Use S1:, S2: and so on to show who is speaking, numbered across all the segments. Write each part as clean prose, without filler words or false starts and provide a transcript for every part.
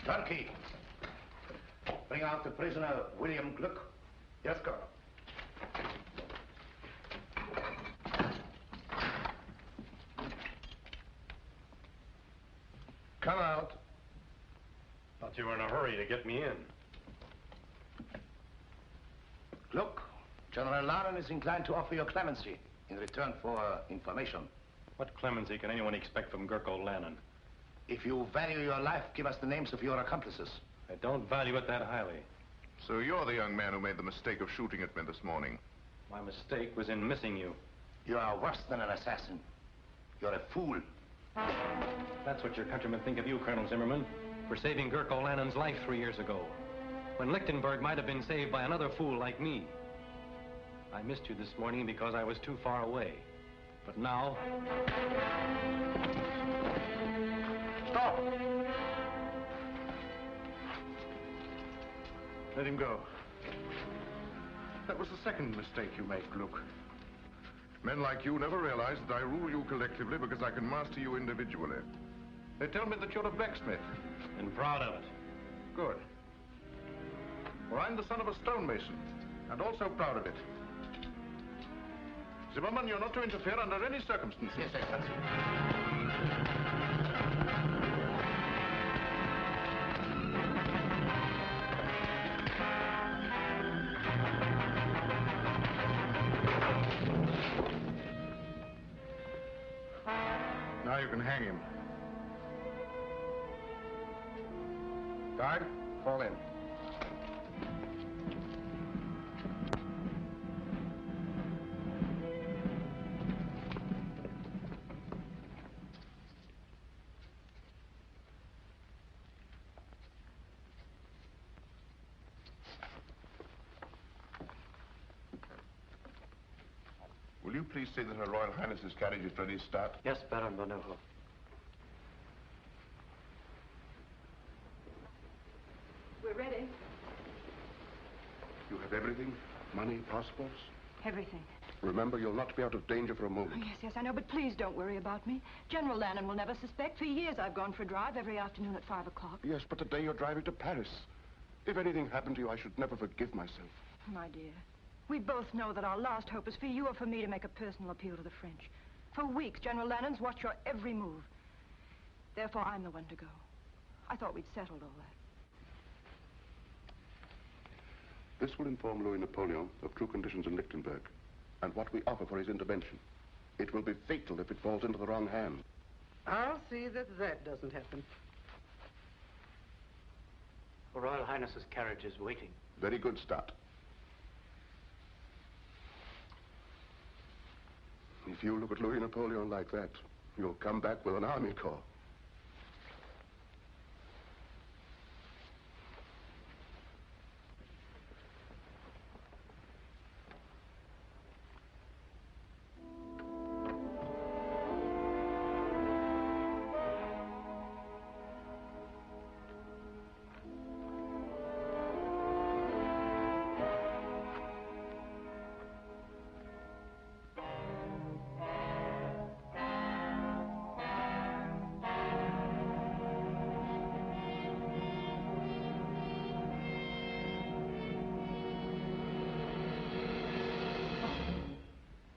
S1: Turkey. Bring out the prisoner, William Gluck. Yes, Colonel. Come out.
S2: Thought you were in a hurry to get me in.
S1: Look, General Lanon is inclined to offer you clemency in return for information.
S2: What clemency can anyone expect from Gurko Lanen?
S1: If you value your life, give us the names of your accomplices.
S2: I don't value it that highly.
S3: So you're the young man who made the mistake of shooting at me this morning.
S2: My mistake was in missing you.
S1: You are worse than an assassin. You're a fool.
S2: That's what your countrymen think of you, Colonel Zimmerman, for saving Gurko Lanen's life 3 years ago, when Lichtenburg might have been saved by another fool like me. I missed you this morning because I was too far away. But now...
S3: Stop! Let him go. That was the second mistake you made, Gluck. Men like you never realize that I rule you collectively because I can master you individually. They tell me that you're a blacksmith.
S2: And proud of it.
S3: Good. Well, I'm the son of a stonemason, and also proud of it. Zimmerman, you're not to interfere under any circumstances.
S1: Yes, Excellency.
S3: Now you can hang him. Guard, fall in. Will you please say that Her Royal Highness's carriage is ready to start?
S4: Yes, Baron Bonneville.
S5: We're ready.
S3: You have everything? Money, passports?
S5: Everything.
S3: Remember, you'll not be out of danger for a moment.
S5: Oh, yes, I know, but please don't worry about me. General Lanon will never suspect. For years I've gone for a drive every afternoon at 5 o'clock.
S3: Yes, but today you're driving to Paris. If anything happened to you, I should never forgive myself.
S5: My dear, we both know that our last hope is for you or for me to make a personal appeal to the French. For weeks, General Lanon's watched your every move. Therefore, I'm the one to go. I thought we'd settled all that.
S3: This will inform Louis Napoleon of true conditions in Lichtenburg and what we offer for his intervention. It will be fatal if it falls into the wrong hands.
S6: I'll see that that doesn't happen.
S4: Her Royal Highness's carriage is waiting.
S3: Very good start. If you look at Louis Napoleon like that, you'll come back with an army corps.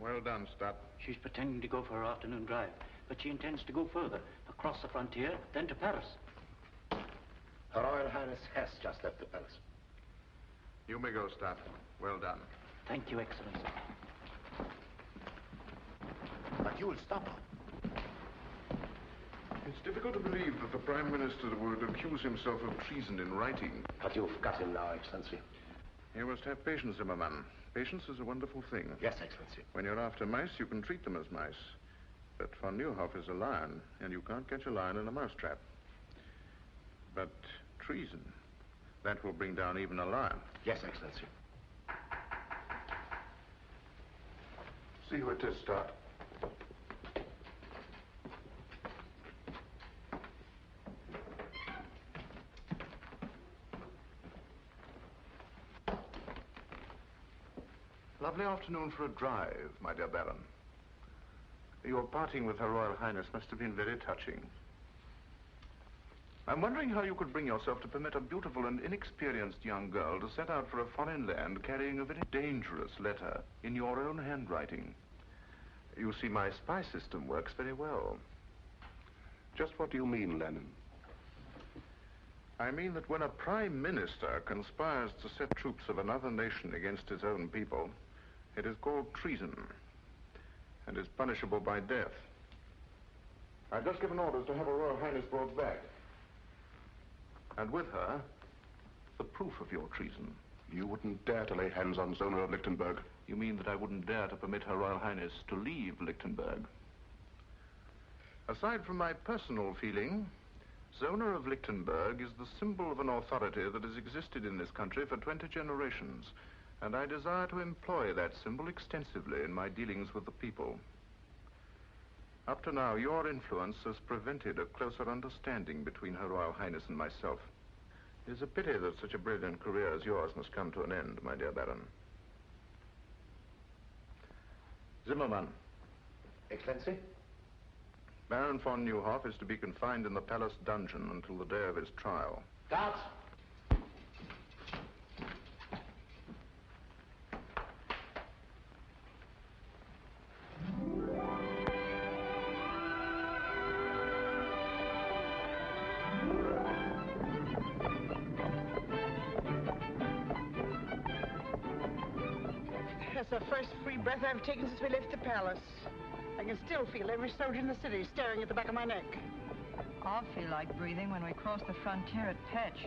S3: Well done, Stott.
S4: She's pretending to go for her afternoon drive, but she intends to go further, across the frontier, then to Paris.
S1: Her Royal Highness has just left the palace.
S3: You may go, Stott. Well done.
S4: Thank you, Excellency.
S1: But you will stop her.
S3: It's difficult to believe that the Prime Minister would accuse himself of treason in writing.
S1: But you've got him now, Excellency.
S3: You must have patience, Zimmerman. Patience is a wonderful thing.
S1: Yes, Excellency.
S3: When you're after mice, you can treat them as mice. But von Neuhoff is a lion, and you can't catch a lion in a mousetrap. But treason, that will bring down even a lion.
S1: Yes, Excellency.
S3: See who it is, Stott. Lovely afternoon for a drive, my dear Baron. Your parting with Her Royal Highness must have been very touching. I'm wondering how you could bring yourself to permit a beautiful and inexperienced young girl to set out for a foreign land carrying a very dangerous letter in your own handwriting. You see, my spy system works very well.
S7: Just what do you mean, Lanon?
S3: I mean that when a prime minister conspires to set troops of another nation against his own people, it is called treason and is punishable by death. I've just given orders to have Her Royal Highness brought back. And with her, the proof of your treason.
S7: You wouldn't dare to lay hands on Zona of Lichtenburg?
S3: You mean that I wouldn't dare to permit Her Royal Highness to leave Lichtenburg? Aside from my personal feeling, Zona of Lichtenburg is the symbol of an authority that has existed in this country for 20 generations, and I desire to employ that symbol extensively in my dealings with the people. Up to now, your influence has prevented a closer understanding between Her Royal Highness and myself. It is a pity that such a brilliant career as yours must come to an end, my dear Baron. Zimmermann.
S1: Excellency?
S3: Baron von Neuhoff is to be confined in the palace dungeon until the day of his trial.
S1: Guards!
S6: That's the first free breath I've taken since we left the palace. I can still feel every soldier in the city staring at the back of my neck.
S5: I'll feel like breathing when we cross the frontier at Petch.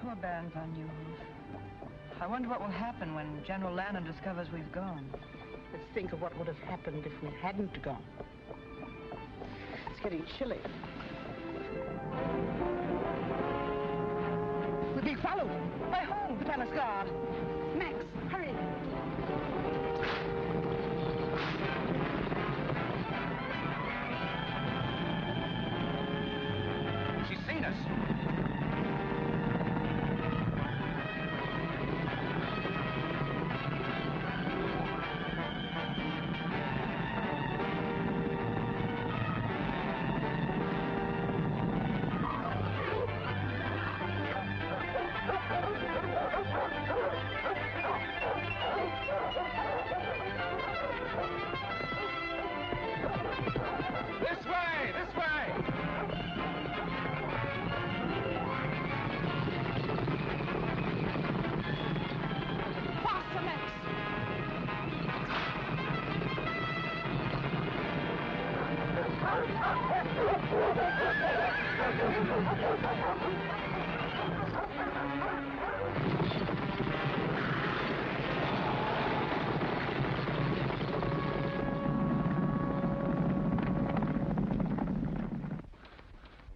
S5: Poor Baron von Neuhoff. I wonder what will happen when General Lanon discovers we've gone.
S6: Let's think of what would have happened if we hadn't gone. It's getting chilly. We're being followed. By whom? The palace guard. Max, hurry.
S1: She's seen us.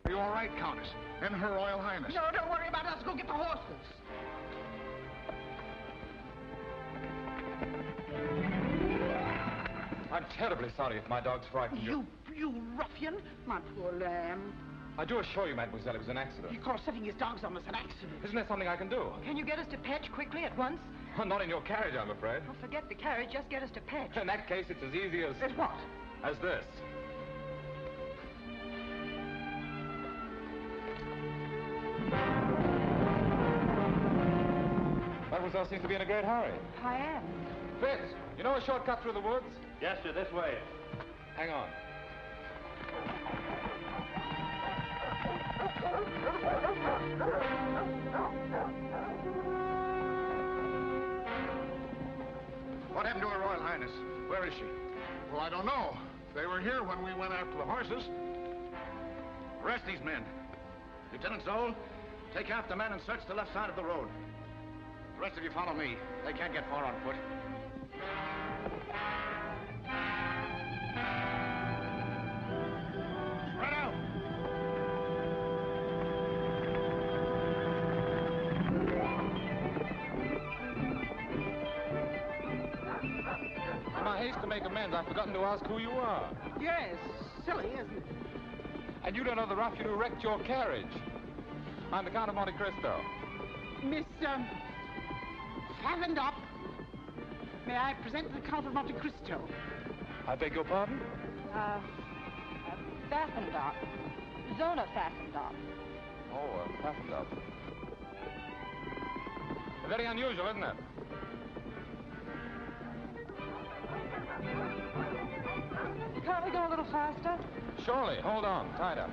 S3: Are you all right, Countess? And Her Royal Highness?
S6: No, don't worry about us. Go get the horses.
S8: I'm terribly sorry if my dog's frightened you.
S6: You ruffian. My poor lamb.
S8: I do assure you, mademoiselle, it was an accident.
S6: He calls setting his dogs on us an accident.
S8: Isn't there something I can do?
S5: Can you get us to Petch quickly at once?
S8: Not in your carriage, I'm afraid.
S5: Oh, forget the carriage. Just get us to Petch.
S8: In that case, it's as easy as...
S6: As what?
S8: As this. Mademoiselle seems to be in a great hurry.
S5: I am.
S8: Fitz, you know a shortcut through the woods?
S4: Yes, sir, this way.
S8: Hang on.
S3: What happened to Her Royal Highness? Where is she? Well, I don't know. They were here when we went after the horses.
S1: Arrest these men. Lieutenant Zoll, take half the men and search the left side of the road. The rest of you follow me. They can't get far on foot. Spread out!
S8: In my haste to make amends, I've forgotten to ask who you are.
S6: Yes, silly, isn't it?
S8: And you don't know the ruffian who wrecked your carriage. I'm the Count of Monte Cristo.
S6: Miss, Fathom up. May I present the Count of Monte Cristo?
S8: I beg your pardon?
S5: Baffendorf. Zona fastened up.
S8: Oh, fastened up. Very unusual, isn't it?
S5: Can't we go a little faster?
S8: Surely. Hold on. Tied up.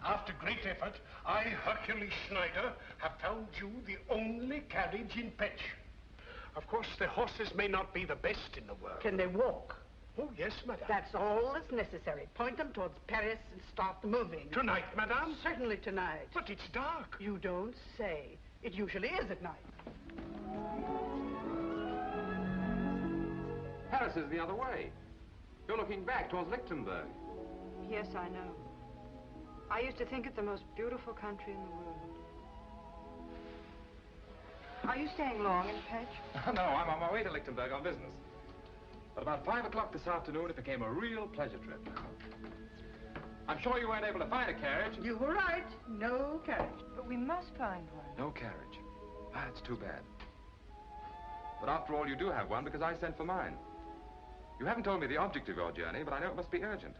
S9: After great effort, I, Hercules Schneider, have found you the only carriage in Petch. Of course, the horses may not be the best in the world.
S6: Can they walk?
S9: Oh, yes, madame.
S6: That's all that's necessary. Point them towards Paris and start them moving.
S9: Tonight, madame?
S6: Certainly tonight.
S9: But it's dark.
S6: You don't say. It usually is at night.
S8: Paris is the other way. You're looking back towards Lichtenburg.
S5: Yes, I know. I used to think it the most beautiful country in the world. Are you staying long in Petch?
S8: No, I'm on my way to Lichtenburg on business. But about 5 o'clock this afternoon, it became a real pleasure trip. I'm sure you weren't able to find a carriage.
S6: You were right. No carriage.
S5: But we must find one.
S8: No carriage. Ah, it's too bad. But after all, you do have one because I sent for mine. You haven't told me the object of your journey, but I know it must be urgent.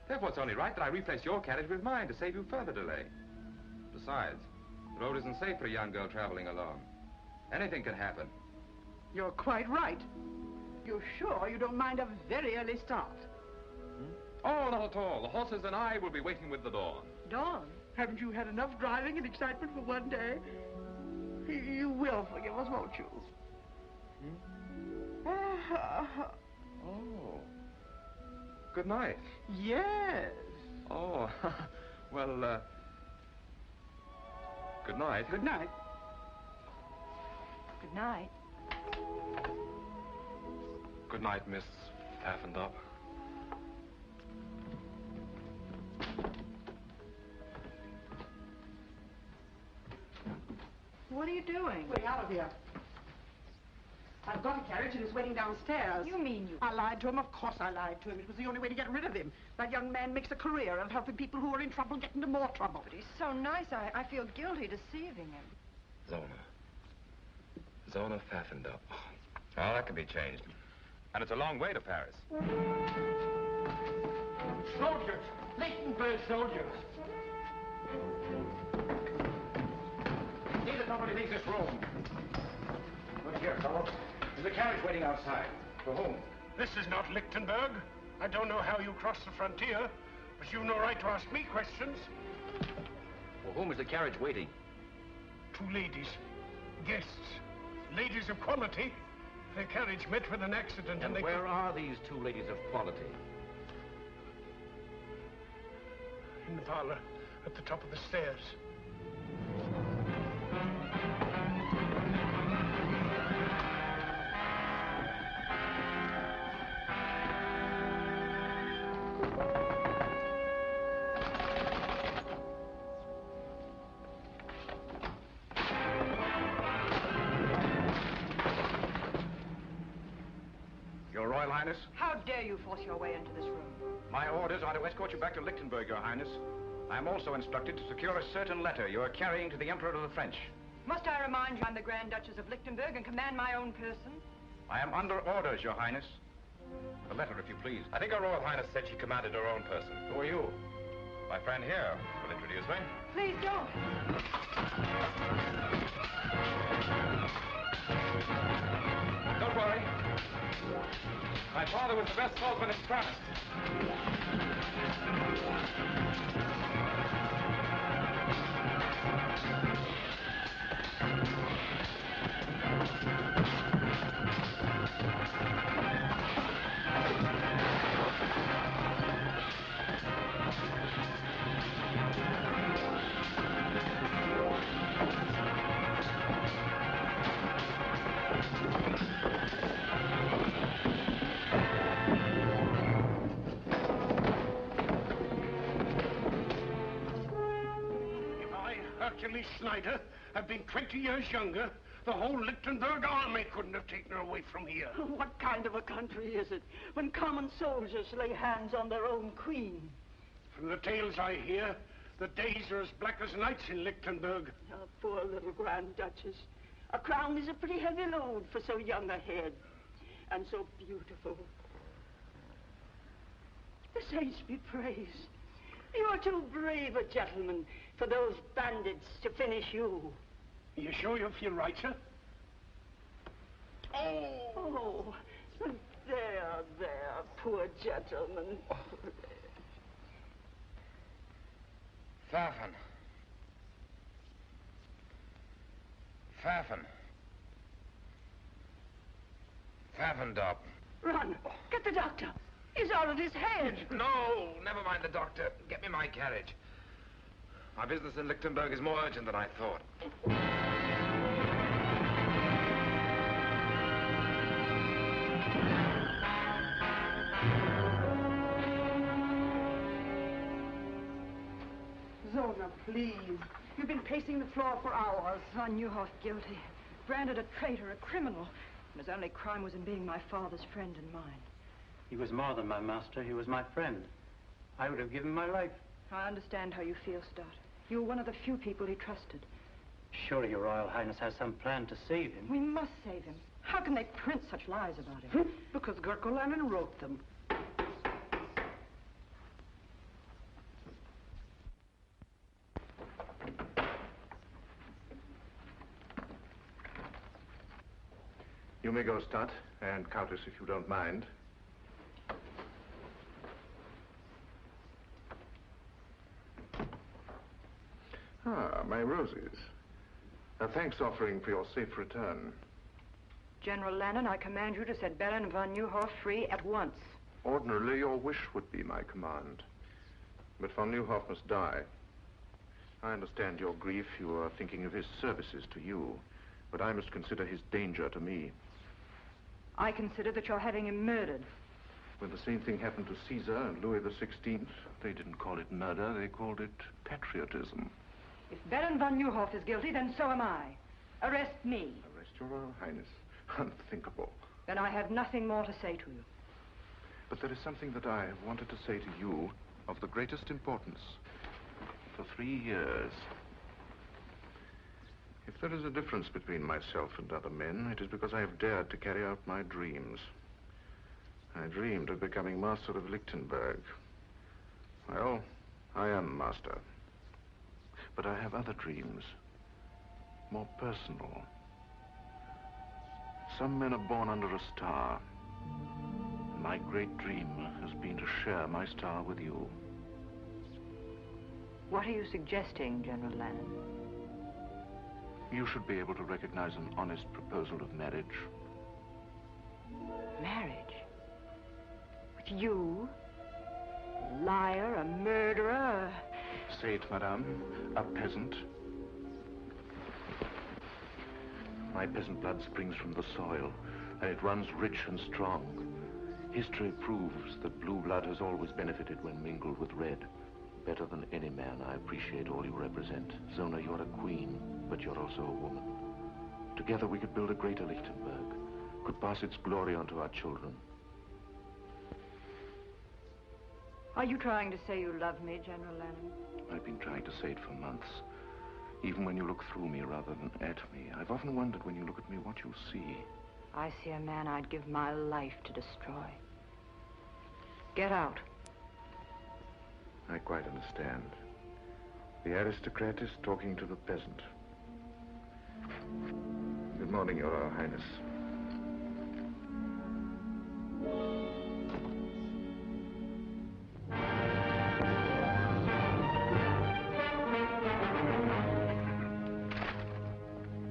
S8: Therefore, it's only right that I replace your carriage with mine to save you further delay. Besides, the road isn't safe for a young girl traveling alone. Anything can happen.
S6: You're quite right. You're sure you don't mind a very early start?
S8: Oh, not at all. The horses and I will be waiting with the dawn.
S6: Dawn? Haven't you had enough driving and excitement for one day? You will forgive us, won't you?
S8: Oh. Good night.
S6: Yes.
S8: Oh, well, good night.
S6: Good night.
S5: Good night.
S8: Good night, Miss Paffendop.
S5: What are you doing?
S6: Getting out of here. I've got a carriage and it's waiting downstairs.
S5: You mean you...
S6: I lied to him. Of course I lied to him. It was the only way to get rid of him. That young man makes a career of helping people who are in trouble get into more trouble.
S5: But he's so nice, I feel guilty deceiving him.
S8: Zona Pfaffendup. Oh, that can be changed. And it's a long way to Paris.
S9: Soldiers! Lichtenburg soldiers!
S1: See that nobody leaves this room. Look here, fellow. There's a carriage waiting outside. For whom?
S9: This is not Lichtenburg. I don't know how you crossed the frontier, but you've no right to ask me questions.
S1: For whom is the carriage waiting?
S9: 2 ladies. Guests. Ladies of quality. Their carriage met with an accident
S1: And
S9: they...
S1: where are these 2 ladies of quality?
S9: In the parlor, at the top of the stairs.
S1: Your Royal Highness?
S5: How dare you force your way into this room?
S1: My orders are to escort you back to Lichtenburg, Your Highness. I am also instructed to secure a certain letter you are carrying to the Emperor of the French.
S5: Must I remind you I'm the Grand Duchess of Lichtenburg and command my own person?
S1: I am under orders, Your Highness. The letter, if you please.
S8: I think Her Royal Highness said she commanded her own person.
S1: Who are you?
S8: My friend here will introduce me.
S5: Please don't.
S8: Don't worry. My father was the best swordsman in France.
S9: Hercules Schneider had been 20 years younger, the whole Lichtenburg army couldn't have taken her away from here.
S6: What kind of a country is it when common soldiers lay hands on their own queen?
S9: From the tales I hear, the days are as black as nights in Lichtenburg.
S10: Oh, poor little Grand Duchess. A crown is a pretty heavy load for so young a head. And so beautiful. The saints be praised. You are too brave a gentleman for those bandits to finish you.
S9: You sure you feel right, sir?
S10: Oh, there, poor gentleman.
S1: Pfaffen. Pfaffendorp.
S10: Run, get the doctor. He's out of his head.
S8: No, never mind the doctor. Get me my carriage. My business in Lichtenburg is more urgent than I thought.
S6: Zona, please. You've been pacing the floor for hours.
S5: Von Neuhoff guilty. Branded a traitor, a criminal. And his only crime was in being my father's friend and mine.
S4: He was more than my master. He was my friend. I would have given my life.
S5: I understand how you feel, Stott. You were one of the few people he trusted.
S4: Surely your Royal Highness has some plan to save him.
S5: We must save him. How can they print such lies about him?
S6: Because Gurko Lanen wrote them.
S3: You may go, Stott, and Countess, if you don't mind. Ah, my roses. A thanks offering for your safe return.
S5: General Lanon, I command you to set Bennett and von Neuhoff free at once.
S3: Ordinarily, your wish would be my command. But von Neuhoff must die. I understand your grief. You are thinking of his services to you. But I must consider his danger to me.
S5: I consider that you're having him murdered.
S3: When the same thing happened to Caesar and Louis XVI, they didn't call it murder, they called it patriotism.
S5: If Baron von Neuhoff is guilty, then so am I. Arrest me.
S3: Arrest your Royal Highness? Unthinkable.
S5: Then I have nothing more to say to you.
S3: But there is something that I have wanted to say to you of the greatest importance. For 3 years. If there is a difference between myself and other men, it is because I have dared to carry out my dreams. I dreamed of becoming master of Lichtenburg. Well, I am master. But I have other dreams, more personal. Some men are born under a star. My great dream has been to share my star with you.
S5: What are you suggesting, General Lanon?
S3: You should be able to recognize an honest proposal of marriage.
S5: Marriage? With you? A liar, a murderer,
S3: Say it, madame, a peasant. My peasant blood springs from the soil, and it runs rich and strong. History proves that blue blood has always benefited when mingled with red. Better than any man, I appreciate all you represent. Zona, you're a queen, but you're also a woman. Together we could build a greater Lichtenburg, could pass its glory on to our children.
S5: Are you trying to say you love me, General Lanon?
S3: I've been trying to say it for months. Even when you look through me rather than at me, I've often wondered when you look at me what you see.
S5: I see a man I'd give my life to destroy. Get out.
S3: I quite understand. The aristocrat is talking to the peasant. Good morning, Your Royal Highness.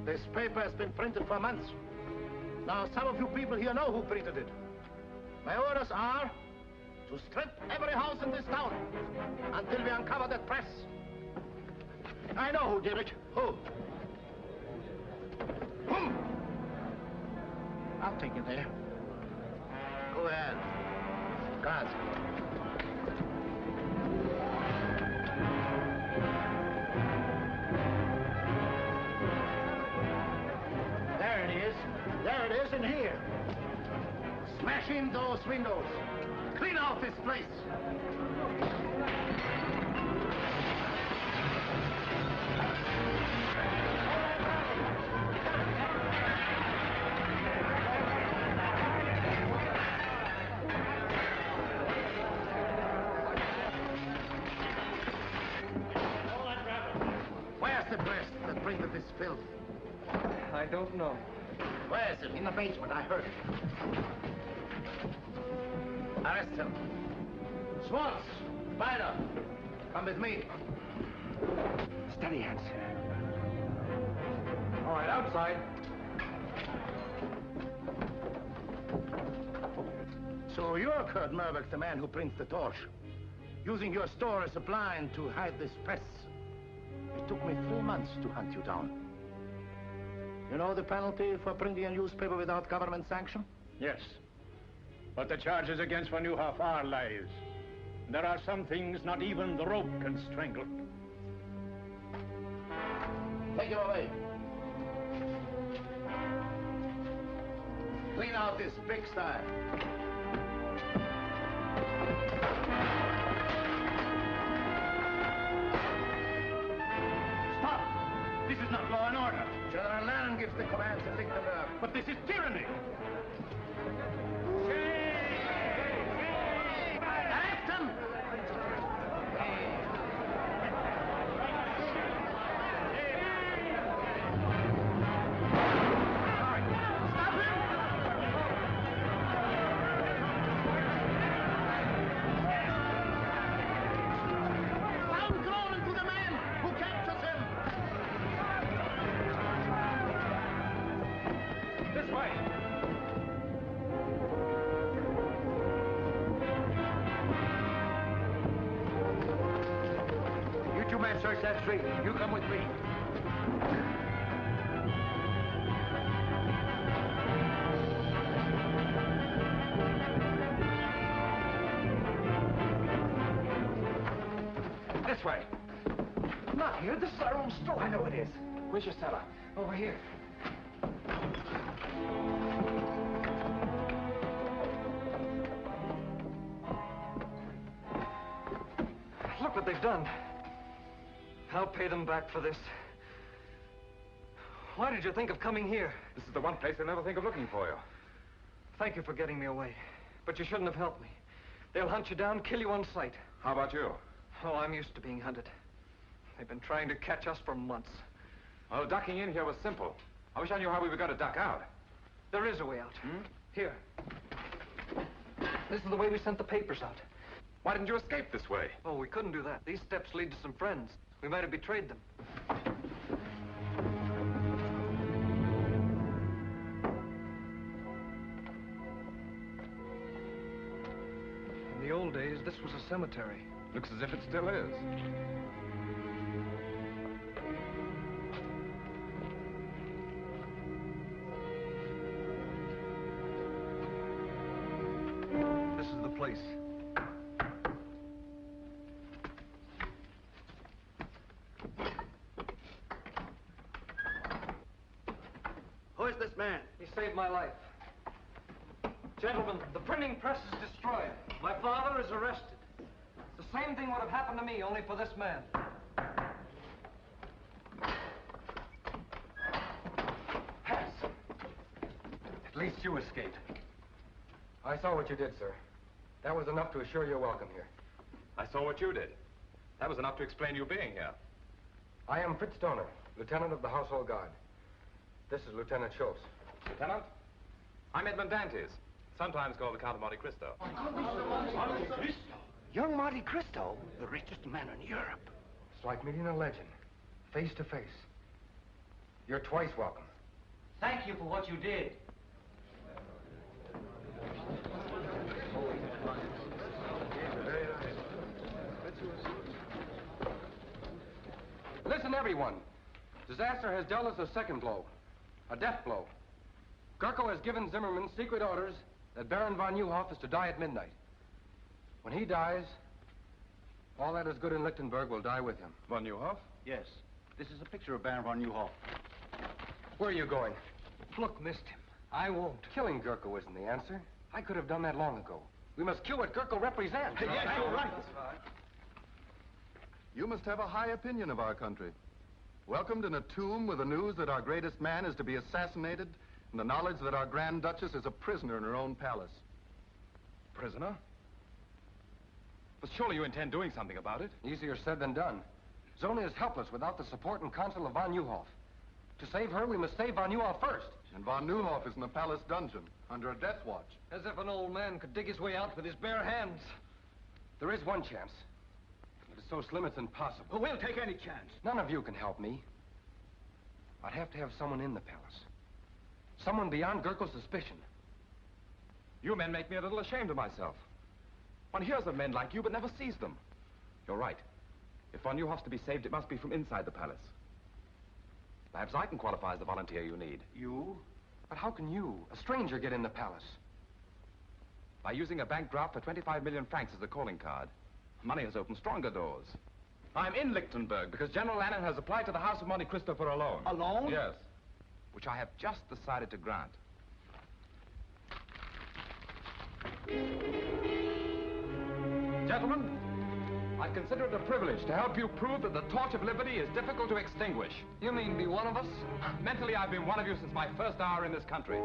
S1: This paper has been printed for months. Now, some of you people here know who printed it. My orders are to strip every house in this town until we uncover that press. I know who did it. Who? I'll take you there. Go ahead. Guards. There it is. There it is in here. Smash in those windows. Clean out this place. the press that printed this filth?
S2: I don't know.
S1: Where is it? In the basement. I heard it. Arrest him. Schwartz! Spider! Come with me.
S9: Steady, Hans.
S2: All right, outside.
S1: So you're Kurt Merbeck, the man who prints the torch. Using your store as a blind to hide this press. It took me 3 months to hunt you down. You know the penalty for printing a newspaper without government sanction?
S9: Yes. But the charges against Von Neuhoff are lies. There are some things not even the rope can strangle.
S1: Take him away. Clean out this pigsty.
S9: Stop! This is not law and order.
S1: General Lanon gives the commands in Lichtenburg.
S9: But this is tyranny.
S1: Arrest him!
S9: Search that street. You come with me.
S2: This way.
S1: Not here. This is our own store.
S2: I know it is. Where's your cellar?
S1: Over here.
S2: Look what they've done. I'll pay them back for this. Why did you think of coming here?
S8: This is the one place they'll never think of looking for you.
S2: Thank you for getting me away. But you shouldn't have helped me. They'll hunt you down, kill you on sight.
S8: How about you?
S2: Oh, I'm used to being hunted. They've been trying to catch us for months.
S8: Well, ducking in here was simple. I wish I knew how we were going to duck out.
S2: There is a way out. Here. This is the way we sent the papers out.
S8: Why didn't you escape this way?
S2: Oh, we couldn't do that. These steps lead to some friends. We might have betrayed them. In the old days, this was a cemetery.
S8: Looks as if it still is.
S2: This is the place.
S4: Who is this man?
S2: He saved my life. Gentlemen, the printing press is destroyed. My father is arrested. The same thing would have happened to me, only for this man.
S8: Has. At least you escaped.
S2: I saw what you did, sir. That was enough to assure your welcome here.
S8: I saw what you did. That was enough to explain you being here.
S2: I am Fritz Stoner, Lieutenant of the Household Guard. This is Lieutenant Schultz.
S8: Lieutenant? I'm Edmund Dantes, sometimes called the Count of Monte Cristo.
S9: Monte Cristo? Young Monte Cristo? The richest man in Europe.
S2: It's like meeting a legend, face to face. You're twice welcome.
S4: Thank you for what you did.
S2: Listen, everyone. Disaster has dealt us a second blow. A death blow. Gurko has given Zimmerman secret orders that Baron von Neuhoff is to die at midnight. When he dies, all that is good in Lichtenburg will die with him.
S8: Von Neuhoff?
S4: Yes. This is a picture of Baron von Neuhoff.
S2: Where are you going?
S4: Look, missed him. I won't.
S2: Killing Gurko isn't the answer. I could have done that long ago. We must kill what Gurko represents.
S4: Yes, you're right.
S11: You must have a high opinion of our country. Welcomed in a tomb with the news that our greatest man is to be assassinated, and the knowledge that our Grand Duchess is a prisoner in her own palace.
S8: Prisoner? But surely you intend doing something about it.
S2: Easier said than done.
S12: Zona is helpless without the support and counsel of von Neuhoff. To save her, we must save von Neuhoff first.
S11: And von Neuhoff is in the palace dungeon, under a death watch.
S12: As if an old man could dig his way out with his bare hands. There is one chance. But it's so slim it's impossible.
S13: Well, we'll take any chance.
S12: None of you can help me. I'd have to have someone in the palace. Someone beyond Gurko's suspicion.
S8: You men make me a little ashamed of myself. One hears of men like you, but never sees them. You're right. If von Neuhoff's to be saved, it must be from inside the palace. Perhaps I can qualify as the volunteer you need.
S12: You? But how can you, a stranger, get in the palace?
S8: By using a bank draft for 25 million francs as a calling card. Money has opened stronger doors. I'm in Lichtenburg because General Lanon has applied to the House of Monte Cristo for a loan.
S13: A loan?
S8: Yes. Which I have just decided to grant. Gentlemen, I consider it a privilege to help you prove that the torch of liberty is difficult to extinguish.
S12: You mean be one of us?
S8: Mentally, I've been one of you since my first hour in this country.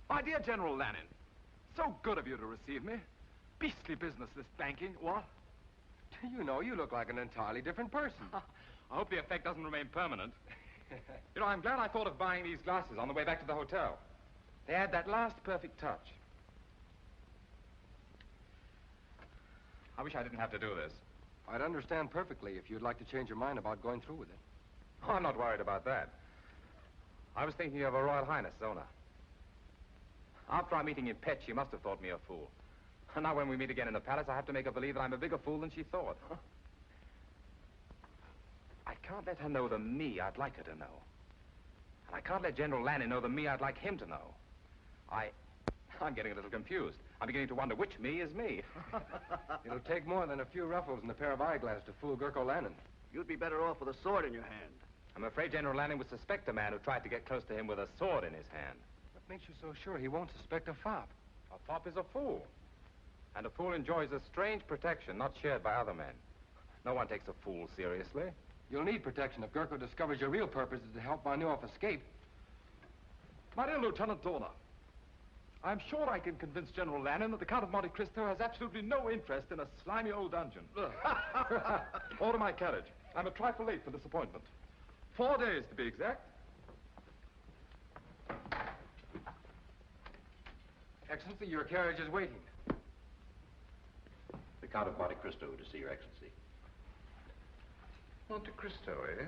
S8: My dear General Lanon, so good of you to receive me. Beastly business, this banking, what?
S12: You know, you look like an entirely different person.
S8: I hope the effect doesn't remain permanent. You know, I'm glad I thought of buying these glasses on the way back to the hotel. They had that last perfect touch. I wish I didn't have to do this.
S12: I'd understand perfectly if you'd like to change your mind about going through with it.
S8: Oh, I'm not worried about that. I was thinking of Her Royal Highness, Zona. After our meeting in Pet, she must have thought me a fool. And now when we meet again in the palace, I have to make her believe that I'm a bigger fool than she thought. I can't let her know the me I'd like her to know. And I can't let General Lanon know the me I'd like him to know. I'm getting a little confused. I'm beginning to wonder which me is me.
S12: It'll take more than a few ruffles and a pair of eyeglasses to fool Gurko Lanen.
S13: You'd be better off with a sword in your hand.
S8: I'm afraid General Lanon would suspect a man who tried to get close to him with a sword in his hand.
S12: What makes you so sure he won't suspect a fop?
S8: A fop is a fool. And a fool enjoys a strange protection not shared by other men. No one takes a fool seriously.
S12: You'll need protection if Gurko discovers your real purpose is to help von Neuhoff escape.
S8: My dear Lieutenant Zona, I'm sure I can convince General Lanon that the Count of Monte Cristo has absolutely no interest in a slimy old dungeon. Order my carriage. I'm a trifle late for this appointment. 4 days, to be exact.
S12: Excellency, your carriage is waiting.
S14: The Count of Monte Cristo to see Your Excellency.
S3: Monte Cristo, eh?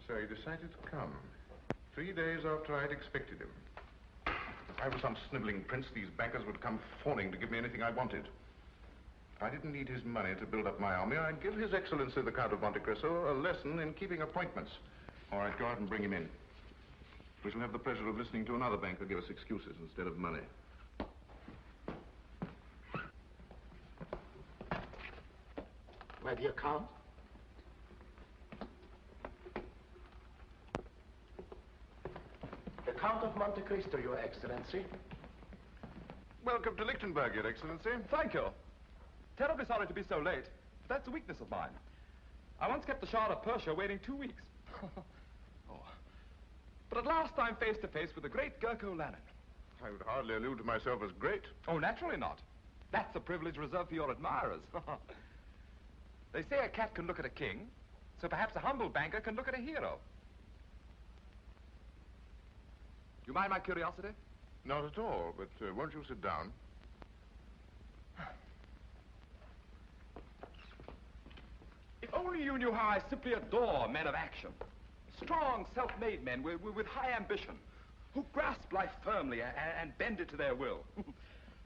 S3: So he decided to come. 3 days after I'd expected him. If I was some sniveling prince, these bankers would come fawning to give me anything I wanted. If I didn't need his money to build up my army, I'd give His Excellency the Count of Monte Cristo a lesson in keeping appointments. Or I'd go out and bring him in. We shall have the pleasure of listening to another banker give us excuses instead of money.
S1: My dear Count. The Count of Monte Cristo, Your Excellency.
S3: Welcome to Lichtenburg, Your Excellency.
S8: Thank you. Terribly sorry to be so late. But that's a weakness of mine. I once kept the Shah of Persia waiting 2 weeks. Oh. But at last I'm face to face with the great Gurko Lanen.
S3: I would hardly allude to myself as great.
S8: Oh, naturally not. That's a privilege reserved for your admirers. They say a cat can look at a king, so perhaps a humble banker can look at a hero. You mind my curiosity?
S3: Not at all, but won't you sit down?
S8: If only you knew how I simply adore men of action. Strong, self-made men with high ambition, who grasp life firmly and bend it to their will.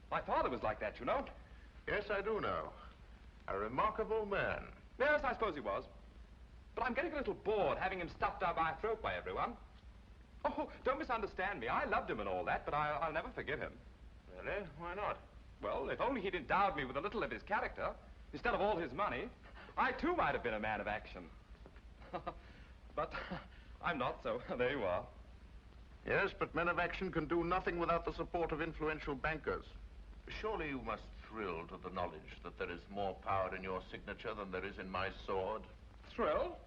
S8: My father was like that, you know.
S3: Yes, I do know. A remarkable man.
S8: Yes, I suppose he was. But I'm getting a little bored having him stuffed down my throat by everyone. Oh, don't misunderstand me. I loved him and all that, but I'll never forgive him.
S3: Really? Why not?
S8: Well, if only he'd endowed me with a little of his character, instead of all his money, I too might have been a man of action. But I'm not, so there you are.
S3: Yes, but men of action can do nothing without the support of influential bankers.
S14: Surely you must thrill to the knowledge that there is more power in your signature than there is in my sword.
S8: Thrill?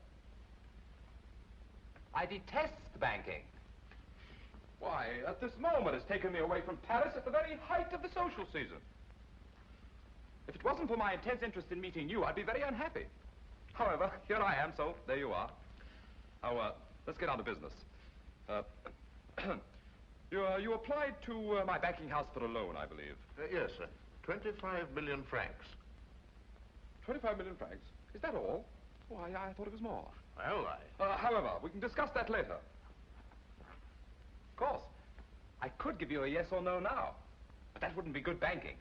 S8: I detest banking. Why, at this moment it's taken me away from Paris at the very height of the social season. If it wasn't for my intense interest in meeting you, I'd be very unhappy. However, here I am, so there you are. Now, let's get on to business. You applied to my banking house for a loan, I believe.
S14: Yes, sir. 25 million francs.
S8: 25 million francs? Is that all? Oh, I thought it was more.
S14: Well,
S8: however, we can discuss that later. Of course, I could give you a yes or no now, but that wouldn't be good banking.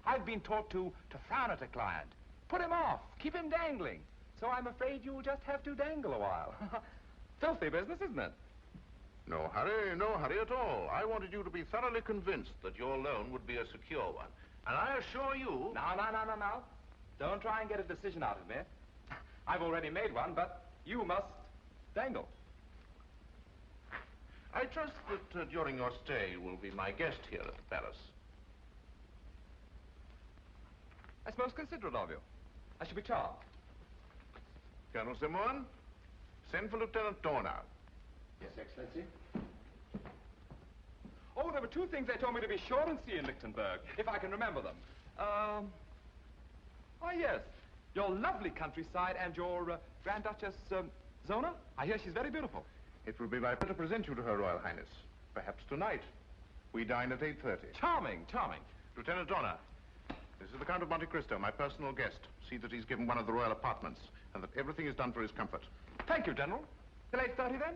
S8: I've been taught to frown at a client, put him off, keep him dangling. So I'm afraid you'll just have to dangle a while. Filthy business, isn't it?
S14: No hurry at all. I wanted you to be thoroughly convinced that your loan would be a secure one. And I assure you...
S8: No. Don't try and get a decision out of me. I've already made one, but you must dangle.
S14: I trust that during your stay you will be my guest here at the palace.
S8: That's most considerate of you. I shall be charmed.
S14: Colonel Simon, send for Lieutenant Zona.
S13: Yes, Excellency.
S8: Oh, there were two things they told me to be sure and see in Lichtenburg, if I can remember them. Oh, yes. Your lovely countryside and your Grand Duchess, Zona. I hear she's very beautiful.
S3: It will be my pleasure to present you to Her Royal Highness. Perhaps tonight. We dine at 8:30.
S8: Charming.
S14: Lieutenant Zona, this is the Count of Monte Cristo, my personal guest. See that he's given one of the royal apartments, and that everything is done for his comfort.
S8: Thank you, General. Till 8:30, then?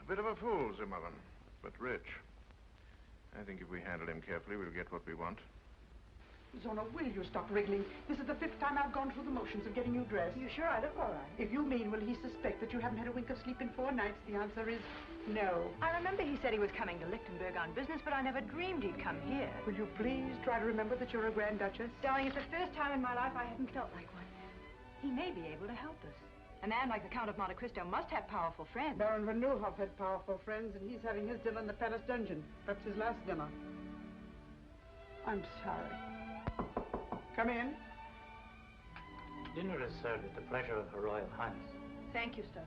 S3: A bit of a fool, Zimmerman, but rich. I think if we handle him carefully, we'll get what we want.
S6: Zona, will you stop wriggling? This is the 5th time I've gone through the motions of getting you dressed.
S5: You sure I look all right?
S6: If you mean, will he suspect that you haven't had a wink of sleep in 4 nights, the answer is no.
S5: I remember he said he was coming to Lichtenburg on business, but I never dreamed he'd come here.
S6: Will you please try to remember that you're a Grand Duchess?
S5: Darling, it's the first time in my life I haven't felt like one. He may be able to help us. A man like the Count of Monte Cristo must have powerful friends.
S6: Baron Van Nieuwhof had powerful friends, and he's having his dinner in the palace dungeon. Perhaps his last dinner. I'm sorry. Come in.
S4: Dinner is served at the pleasure of Her Royal Highness.
S5: Thank you, sir.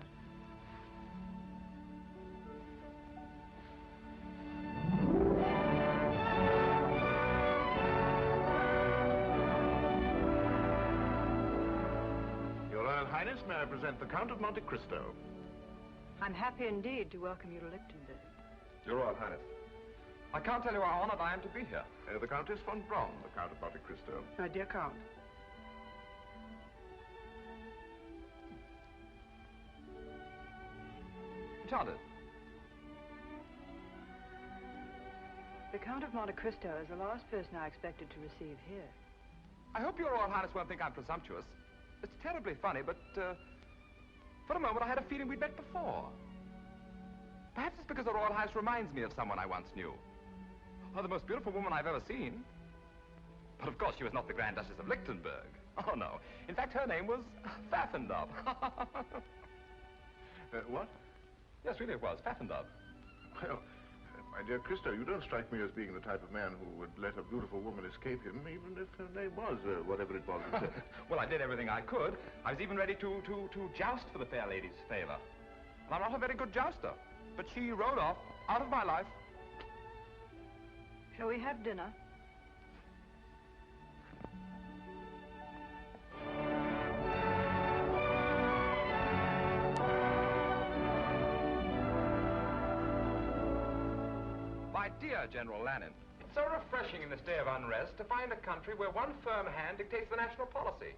S14: Your Royal Highness, may I present the Count of Monte Cristo?
S5: I'm happy indeed to welcome you to Lichtenburg.
S8: Your Royal Highness, I can't tell you how honored I am to be here.
S3: The Countess von Braun, the Count of Monte Cristo.
S6: My dear Count.
S8: Enchanted.
S5: The Count of Monte Cristo is the last person I expected to receive here.
S8: I hope Your Royal Highness won't think I'm presumptuous. It's terribly funny, but for a moment I had a feeling we'd met before. Perhaps it's because the Royal Highness reminds me of someone I once knew. Oh, the most beautiful woman I've ever seen. But of course she was not the Grand Duchess of Lichtenburg. Oh, no. In fact, her name was Pfaffendub.
S3: What?
S8: Yes, really it was. Pfaffendub.
S3: Well, my dear Cristo, you don't strike me as being the type of man who would let a beautiful woman escape him, even if her name was whatever it was.
S8: Well, I did everything I could. I was even ready to joust for the fair lady's favor. And I'm not a very good jouster. But she rode off, out of my life.
S5: Shall we have dinner?
S8: My dear General Lanen, it's so refreshing in this day of unrest to find a country where one firm hand dictates the national policy.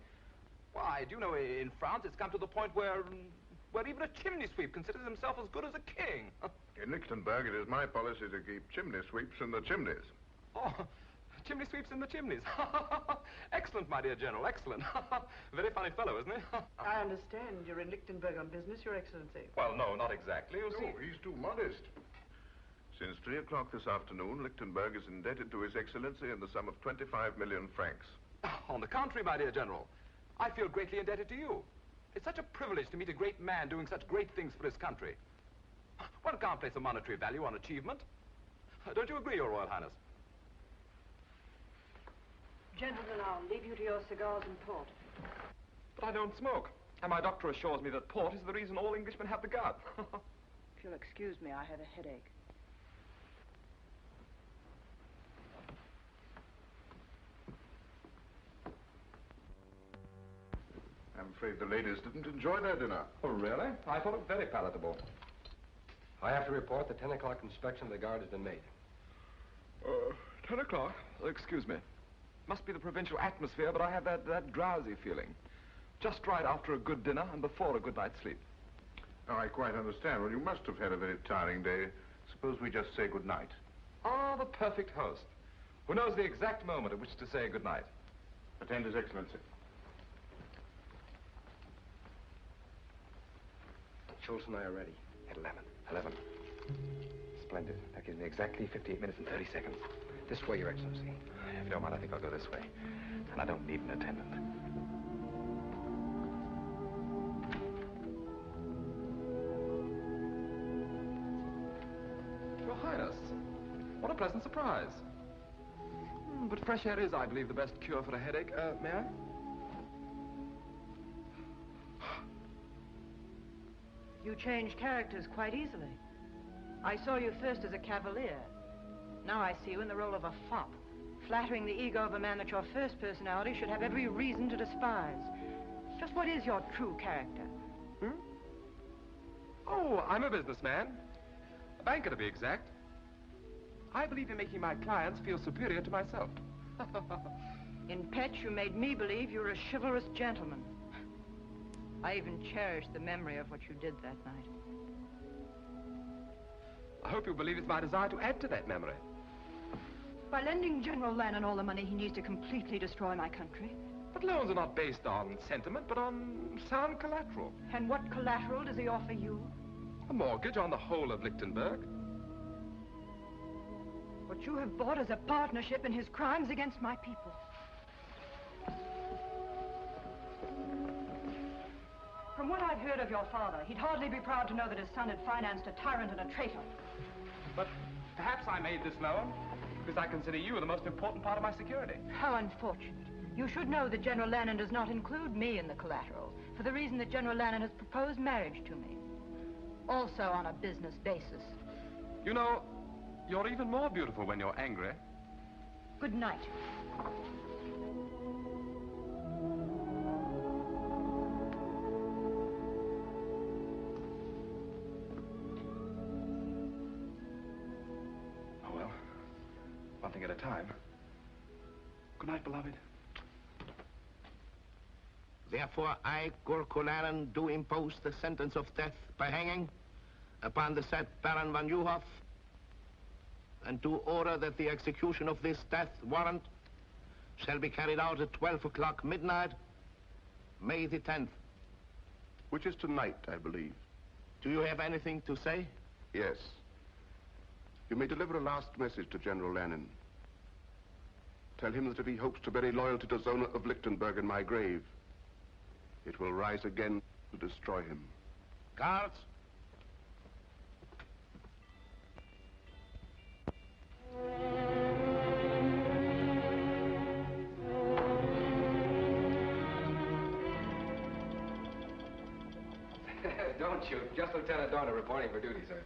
S8: Why, do you know, in France it's come to the point where even a chimney sweep considers himself as good as a king.
S3: In Lichtenburg, it is my policy to keep chimney sweeps in the chimneys.
S8: Oh, chimney sweeps in the chimneys. Excellent, my dear General, excellent. Very funny fellow, isn't he?
S6: I understand you're in Lichtenburg on business, Your Excellency.
S8: Well, no, not exactly. You see.
S3: No, he's too modest. Since 3 o'clock this afternoon, Lichtenburg is indebted to His Excellency in the sum of 25 million francs.
S8: On the contrary, my dear General, I feel greatly indebted to you. It's such a privilege to meet a great man doing such great things for his country. One can't place a monetary value on achievement. Don't you agree, Your Royal Highness?
S5: Gentlemen, I'll leave you to your cigars and port.
S8: But I don't smoke. And my doctor assures me that port is the reason all Englishmen have the gout.
S5: If you'll excuse me, I have a headache.
S3: I'm afraid the ladies didn't enjoy their dinner.
S12: Oh, really? I thought it very palatable. I have to report the 10 o'clock inspection of the guard has been made.
S8: 10 o'clock? Excuse me. Must be the provincial atmosphere, but I have that drowsy feeling. Just right after a good dinner and before a good night's sleep.
S3: Oh, I quite understand. Well, you must have had a very tiring day. Suppose we just say good night.
S8: Ah, the perfect host, who knows the exact moment at which to say good night.
S3: Attend His Excellency.
S12: Schultz and I are ready.
S8: At 11. Splendid. That gives me exactly 58 minutes and 30 seconds.
S12: This way, Your Excellency.
S8: If you don't mind, I think I'll go this way. And I don't need an attendant. Your Highness, what a pleasant surprise. But fresh air is, I believe, the best cure for a headache. May I?
S5: You change characters quite easily. I saw you first as a cavalier. Now I see you in the role of a fop, flattering the ego of a man that your first personality should have every reason to despise. Just what is your true character?
S8: Oh, I'm a businessman. A banker, to be exact. I believe in making my clients feel superior to myself.
S5: In Petch, you made me believe you were a chivalrous gentleman. I even cherish the memory of what you did that night.
S8: I hope you'll believe it's my desire to add to that memory.
S5: By lending General Lanon all the money he needs to completely destroy my country.
S8: But loans are not based on sentiment, but on sound collateral.
S5: And what collateral does he offer you?
S8: A mortgage on the whole of Lichtenburg.
S5: What you have bought is a partnership in his crimes against my people. From what I've heard of your father, he'd hardly be proud to know that his son had financed a tyrant and a traitor.
S8: But perhaps I made this loan because I consider you the most important part of my security.
S5: How unfortunate. You should know that General Lanon does not include me in the collateral, for the reason that General Lanon has proposed marriage to me. Also on a business basis.
S8: You know, you're even more beautiful when you're angry.
S5: Good night.
S8: Oh, well. One thing at a time. Good night, beloved.
S1: Therefore, I, Gurko Lanen, do impose the sentence of death by hanging upon the said Baron von Neuhoff, and do order that the execution of this death warrant shall be carried out at 12 o'clock midnight, May the 10th.
S7: Which is tonight, I believe.
S1: Do you have anything to say?
S7: Yes. You may deliver a last message to General Lanen. Tell him that if he hopes to bury loyalty to Zona of Lichtenburg in my grave, it will rise again to destroy him.
S1: Guards!
S12: Don't shoot. Just Lieutenant Dorner reporting for duty, sir.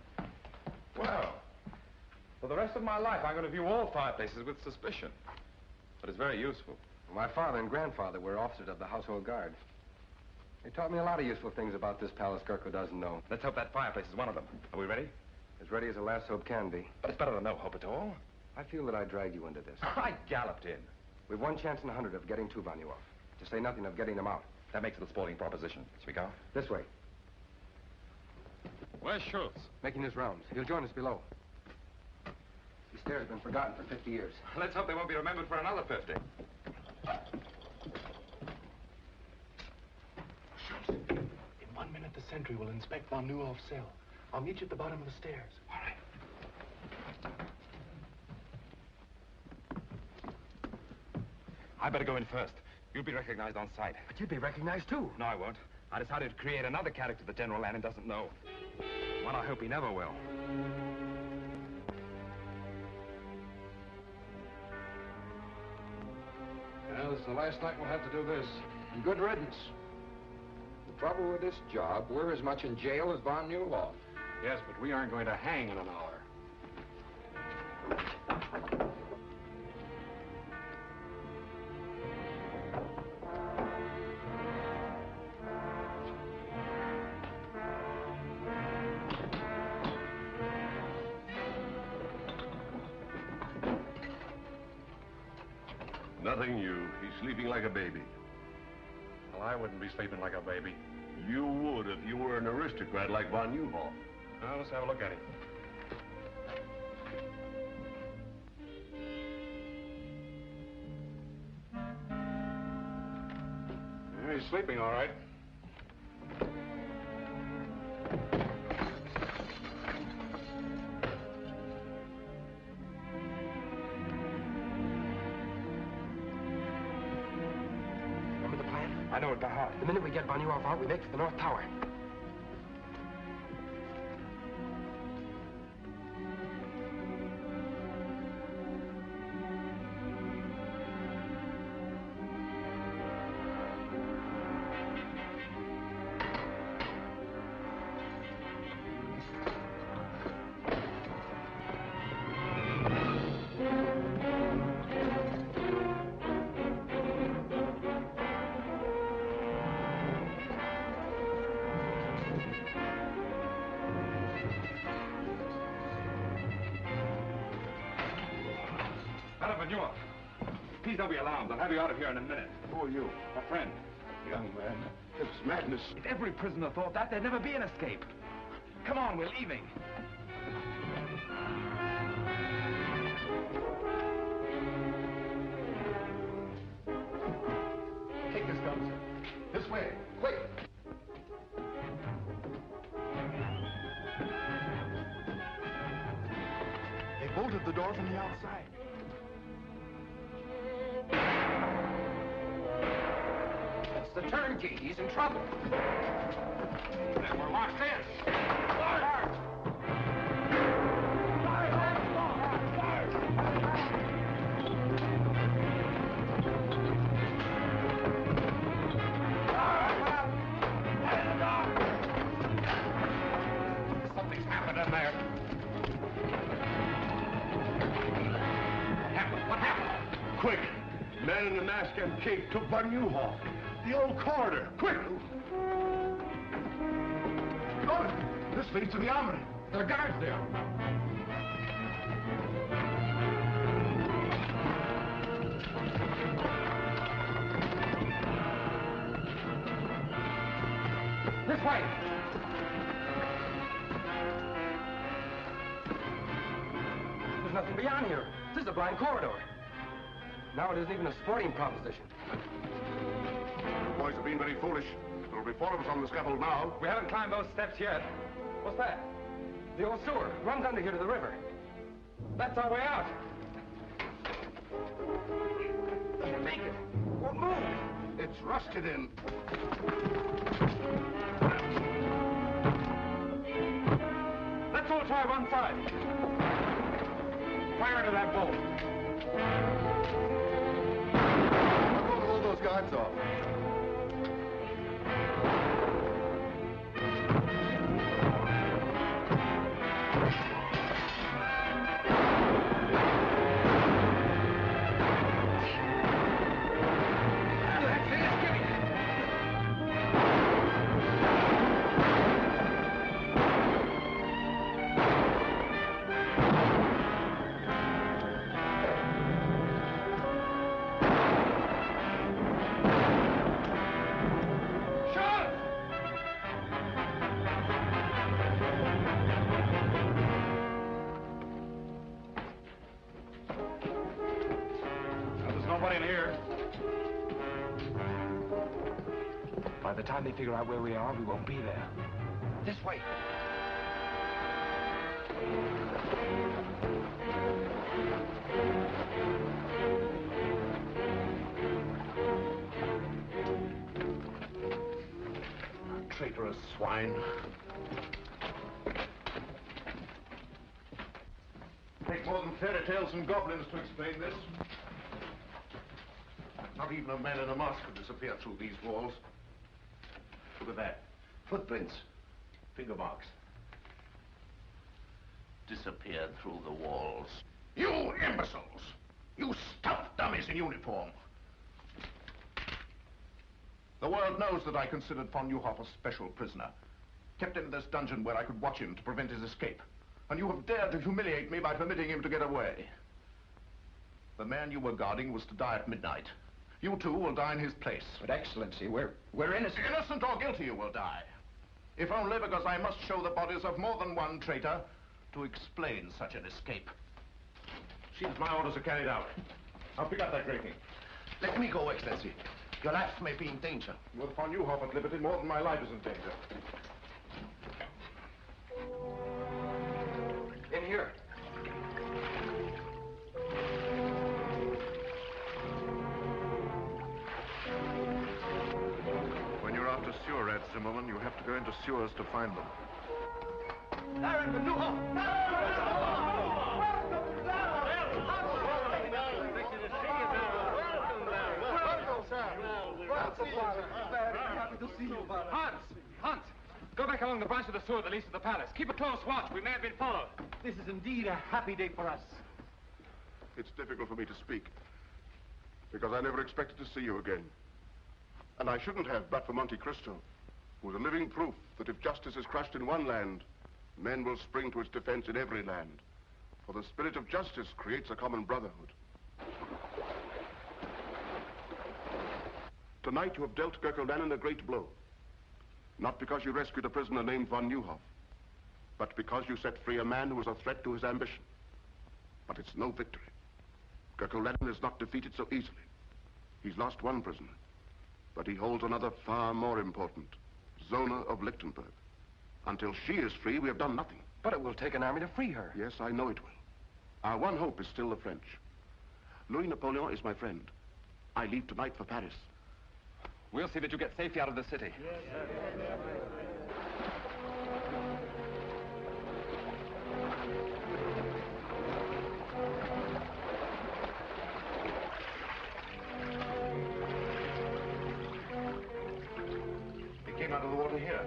S8: Well, for the rest of my life, I'm going to view all fireplaces with suspicion. But it's very useful.
S12: My father and grandfather were officers of the household guard. They taught me a lot of useful things about this palace Gurko doesn't know.
S8: Let's hope that fireplace is one of them. Are we ready?
S12: As ready as a last hope can be.
S8: But it's better than no hope at all.
S12: I feel that I dragged you into this.
S8: I galloped in.
S12: We've one chance in 100 of getting two von off. To say nothing of getting them out.
S8: That makes it a sporting proposition. Shall we go?
S12: This way.
S8: Where's Schultz?
S12: Making his rounds. He'll join us below. These stairs have been forgotten for 50 years.
S8: Let's hope they won't be remembered for another 50.
S9: Schultz, in 1 minute the sentry will inspect von Neuhoff's cell. I'll meet you at the bottom of the stairs.
S8: All right. I better go in first. You'll be recognized on sight.
S12: But you'd be recognized, too.
S8: No, I won't. I decided to create another character that General Lanen doesn't know. One I hope he never will.
S11: Well, it's the last night we'll have to do this. And good riddance. The trouble with this job, we're as much in jail as von Neuhoff.
S14: Yes, but we aren't going to hang in an hour.
S3: Nothing new. He's sleeping like a baby.
S14: Well, I wouldn't be sleeping like a baby.
S3: You would if you were an aristocrat like von Neuhoff.
S14: Now, let's have a look at him. Yeah, he's sleeping all right.
S12: I know it by heart. The minute we get von Neuhoff out, we make for the North Tower.
S8: Please don't be alarmed. I'll have you out of here in a minute.
S3: Who are you?
S8: A friend.
S3: Young man, it's madness.
S12: If every prisoner thought that, there'd never be an escape. Come on, we're leaving.
S3: Take this gun, sir. This way. Quick!
S11: They bolted the door from the outside.
S12: It's the turnkey. He's in trouble.
S14: Then we're locked in. Something's happened in there. What happened?
S3: Quick! Man in the mask and cape took von Neuhoff. The old corridor. Quick! Look! This leads to the armory.
S14: There are guards there.
S12: This way. There's nothing beyond here. This is a blind corridor. Now it isn't even a sporting proposition.
S3: You boys have been very foolish. There'll be 4 of us on the scaffold now.
S12: We haven't climbed those steps yet. What's that? The old sewer. It runs under here to the river. That's our way out. Can't make it. Won't move.
S3: It's rusted in.
S12: Let's all try one side. Fire to that bolt.
S11: I'm going to hold those guards off.
S12: By the time they figure out where we are, we won't be there. This way.
S3: Traitorous swine. Take more than fairy tales and goblins to explain this. Not even a man in a mask could disappear through these walls. Look at that. Footprints. Finger marks. Disappeared through the walls. You imbeciles! You stuffed dummies in uniform! The world knows that I considered von Neuhoff a special prisoner. Kept him in this dungeon where I could watch him to prevent his escape. And you have dared to humiliate me by permitting him to get away.
S14: The man you were guarding was to die at midnight. You too will die in his place.
S12: But Excellency, we're innocent.
S14: Innocent or guilty, you will die. If only because I must show the bodies of more than one traitor to explain such an escape. See that my orders are carried out. I'll pick up that grating.
S1: Let me go, Excellency. Your life may be in danger.
S14: With von Neuhoff at liberty, more than my life is in danger.
S12: In here.
S14: When you're after sewer rats, Zimmerman, you have to go into sewers to find them.
S1: Baron von Neuhoff!
S8: Hans! Go back along the branch of the sewer that leads to the palace. Keep a close watch. We may have been followed.
S1: This is indeed a happy day for us.
S7: It's difficult for me to speak, because I never expected to see you again. And I shouldn't have, but for Monte Cristo, who was a living proof that if justice is crushed in one land, men will spring to its defense in every land. For the spirit of justice creates a common brotherhood. Tonight you have dealt Gurko Lanen a great blow. Not because you rescued a prisoner named von Neuhoff, but because you set free a man who was a threat to his ambition. But it's no victory. Gurko Lanen is not defeated so easily. He's lost one prisoner, but he holds another far more important, Zona of Lichtenburg. Until she is free, we have done nothing.
S12: But it will take an army to free her.
S7: Yes, I know it will. Our one hope is still the French. Louis Napoleon is my friend. I leave tonight for Paris.
S8: We'll see that you get safely out of the city.
S14: He came out of the water here.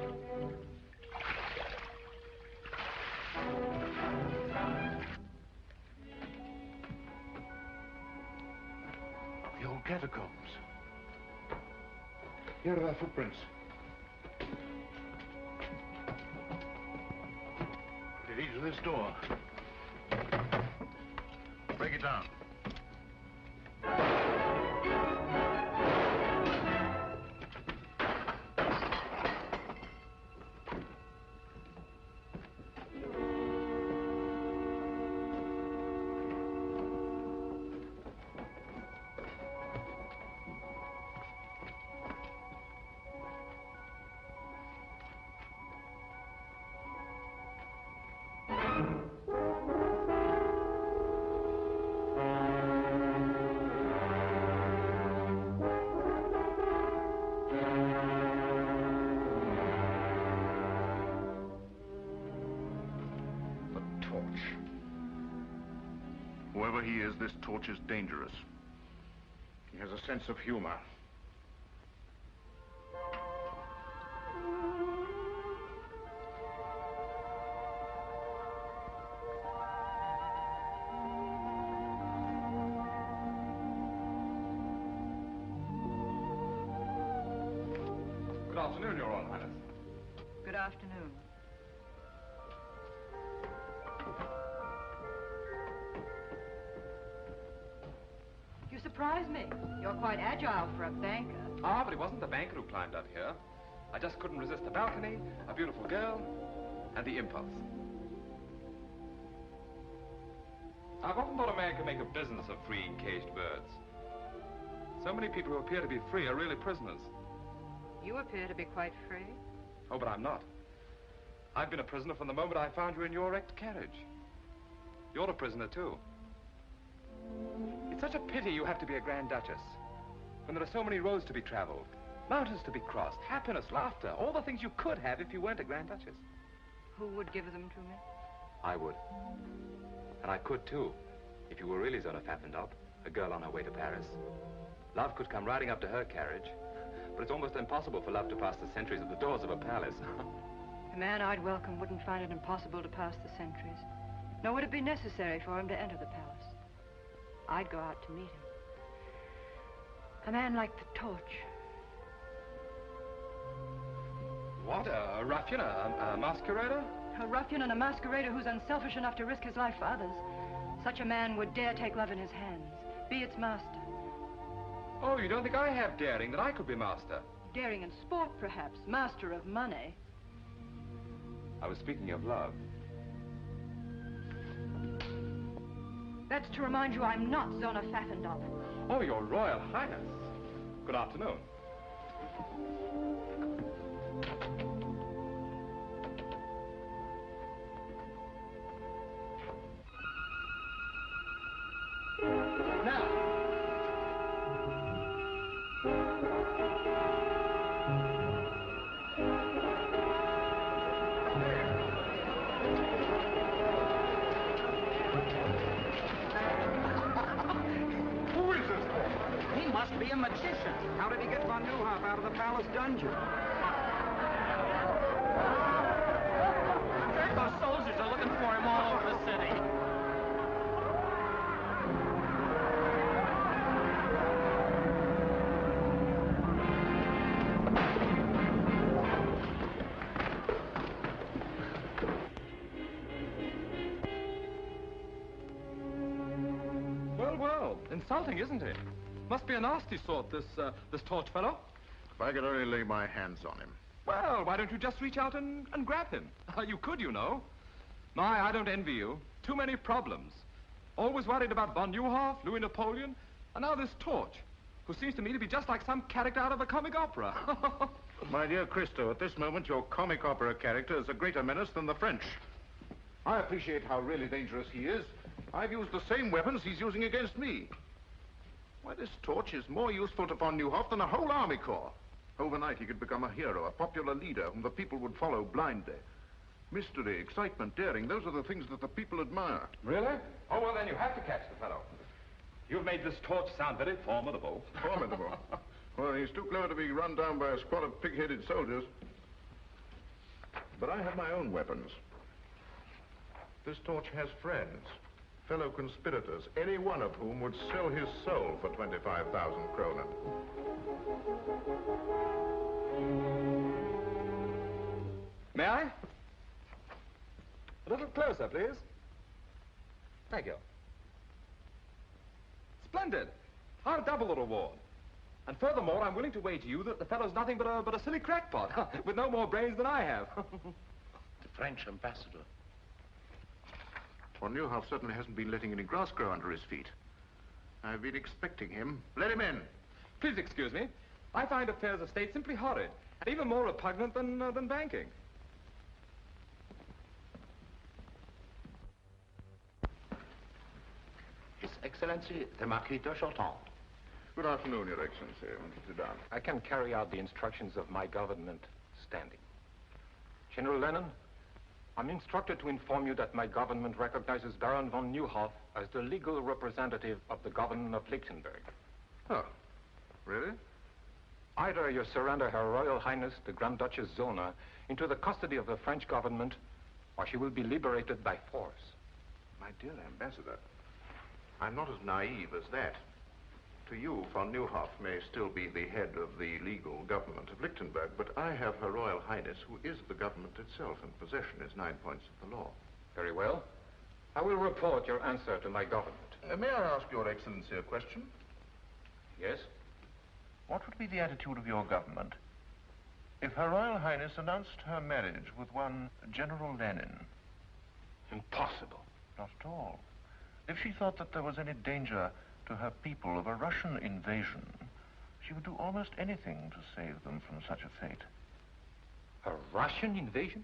S14: The old catacombs. Here are their footprints. It leads to this door. Break it down. Whoever he is, this torch is dangerous. He has a sense of humor.
S8: Good afternoon, Your Royal Highness.
S5: Good afternoon. You surprise me. You're quite agile for a banker.
S8: Ah, but it wasn't the banker who climbed up here. I just couldn't resist the balcony, a beautiful girl, and the impulse. I've often thought a man could make a business of freeing caged birds. So many people who appear to be free are really prisoners.
S5: You appear to be quite free.
S8: Oh, but I'm not. I've been a prisoner from the moment I found you in your wrecked carriage. You're a prisoner, too. It's such a pity you have to be a Grand Duchess, when there are so many roads to be traveled, mountains to be crossed, happiness, laughter, all the things you could have if you weren't a Grand Duchess.
S5: Who would give them to me?
S8: I would. And I could, too, if you were really Zona Pfaffendorf, a girl on her way to Paris. Love could come riding up to her carriage, but it's almost impossible for love to pass the sentries at the doors of a palace.
S5: The man I'd welcome wouldn't find it impossible to pass the sentries, nor would it be necessary for him to enter the palace. I'd go out to meet him. A man like the torch.
S8: What? A ruffian? A masquerader?
S5: A ruffian and a masquerader who's unselfish enough to risk his life for others. Such a man would dare take love in his hands, Be its master.
S8: Oh, you don't think I have daring, that I could be master?
S5: Daring in sport, perhaps. Master of money.
S8: I was speaking of love.
S5: That's to remind you I'm not Zona Pfaffendorf.
S8: Oh, Your Royal Highness. Good afternoon.
S12: Dungeon.
S15: Those soldiers are looking for him all over the city.
S8: Well, well, insulting, isn't it? Must be a nasty sort, this Torch fellow.
S3: If I could only lay my hands on him.
S8: Well, why don't you just reach out and grab him? You could, you know. My, I don't envy you. Too many problems. Always worried about von Neuhoff, Louis Napoleon, and now this Torch, who seems to me to be just like some character out of a comic opera.
S14: My dear Christo, at this moment, your comic opera character is a greater menace than the French. I appreciate how really dangerous he is. I've used the same weapons he's using against me. Why, this Torch is more useful to von Neuhoff than a whole army corps. Overnight, he could become a hero, a popular leader whom the people would follow blindly. Mystery, excitement, daring, those are the things that the people admire.
S8: Really? Oh, well, then you have to catch the fellow. You've made this Torch sound very formidable.
S3: Formidable? Well, he's too clever to be run down by a squad of pig-headed soldiers. But I have my own weapons. This Torch has friends, fellow conspirators, any one of whom would sell his soul for 25,000 kronen.
S8: May I? A little closer, please. Thank you. Splendid. I'll double the reward. And furthermore, I'm willing to wager you that the fellow's nothing but a silly crackpot, with no more brains than I have.
S14: The French ambassador.
S3: Von Neuhoff certainly hasn't been letting any grass grow under his feet. I've been expecting him. Let him in.
S8: Please excuse me. I find affairs of state simply horrid, and even more repugnant than banking.
S14: His Excellency, the Marquis de Joan.
S3: Good afternoon, Your Excellency. Sit down.
S16: I can carry out the instructions of my government standing. General Lanon, I'm instructed to inform you that my government recognizes Baron von Neuhoff as the legal representative of the government of Lichtenburg.
S3: Oh, really?
S16: Either you surrender Her Royal Highness, the Grand Duchess Zona, into the custody of the French government, or she will be liberated by force.
S3: My dear Ambassador, I'm not as naive as that. To you, von Neuhoff may still be the head of the legal government of Lichtenburg, but I have Her Royal Highness, who is the government itself, and possession is 9 points of the law.
S16: Very well. I will report your answer to my government.
S3: May I ask Your Excellency a question?
S16: Yes?
S14: What would be the attitude of your government if Her Royal Highness announced her marriage with one General Lanen?
S16: Impossible.
S14: Not at all. If she thought that there was any danger to her people of a Russian invasion, she would do almost anything to save them from such a fate.
S16: A Russian invasion?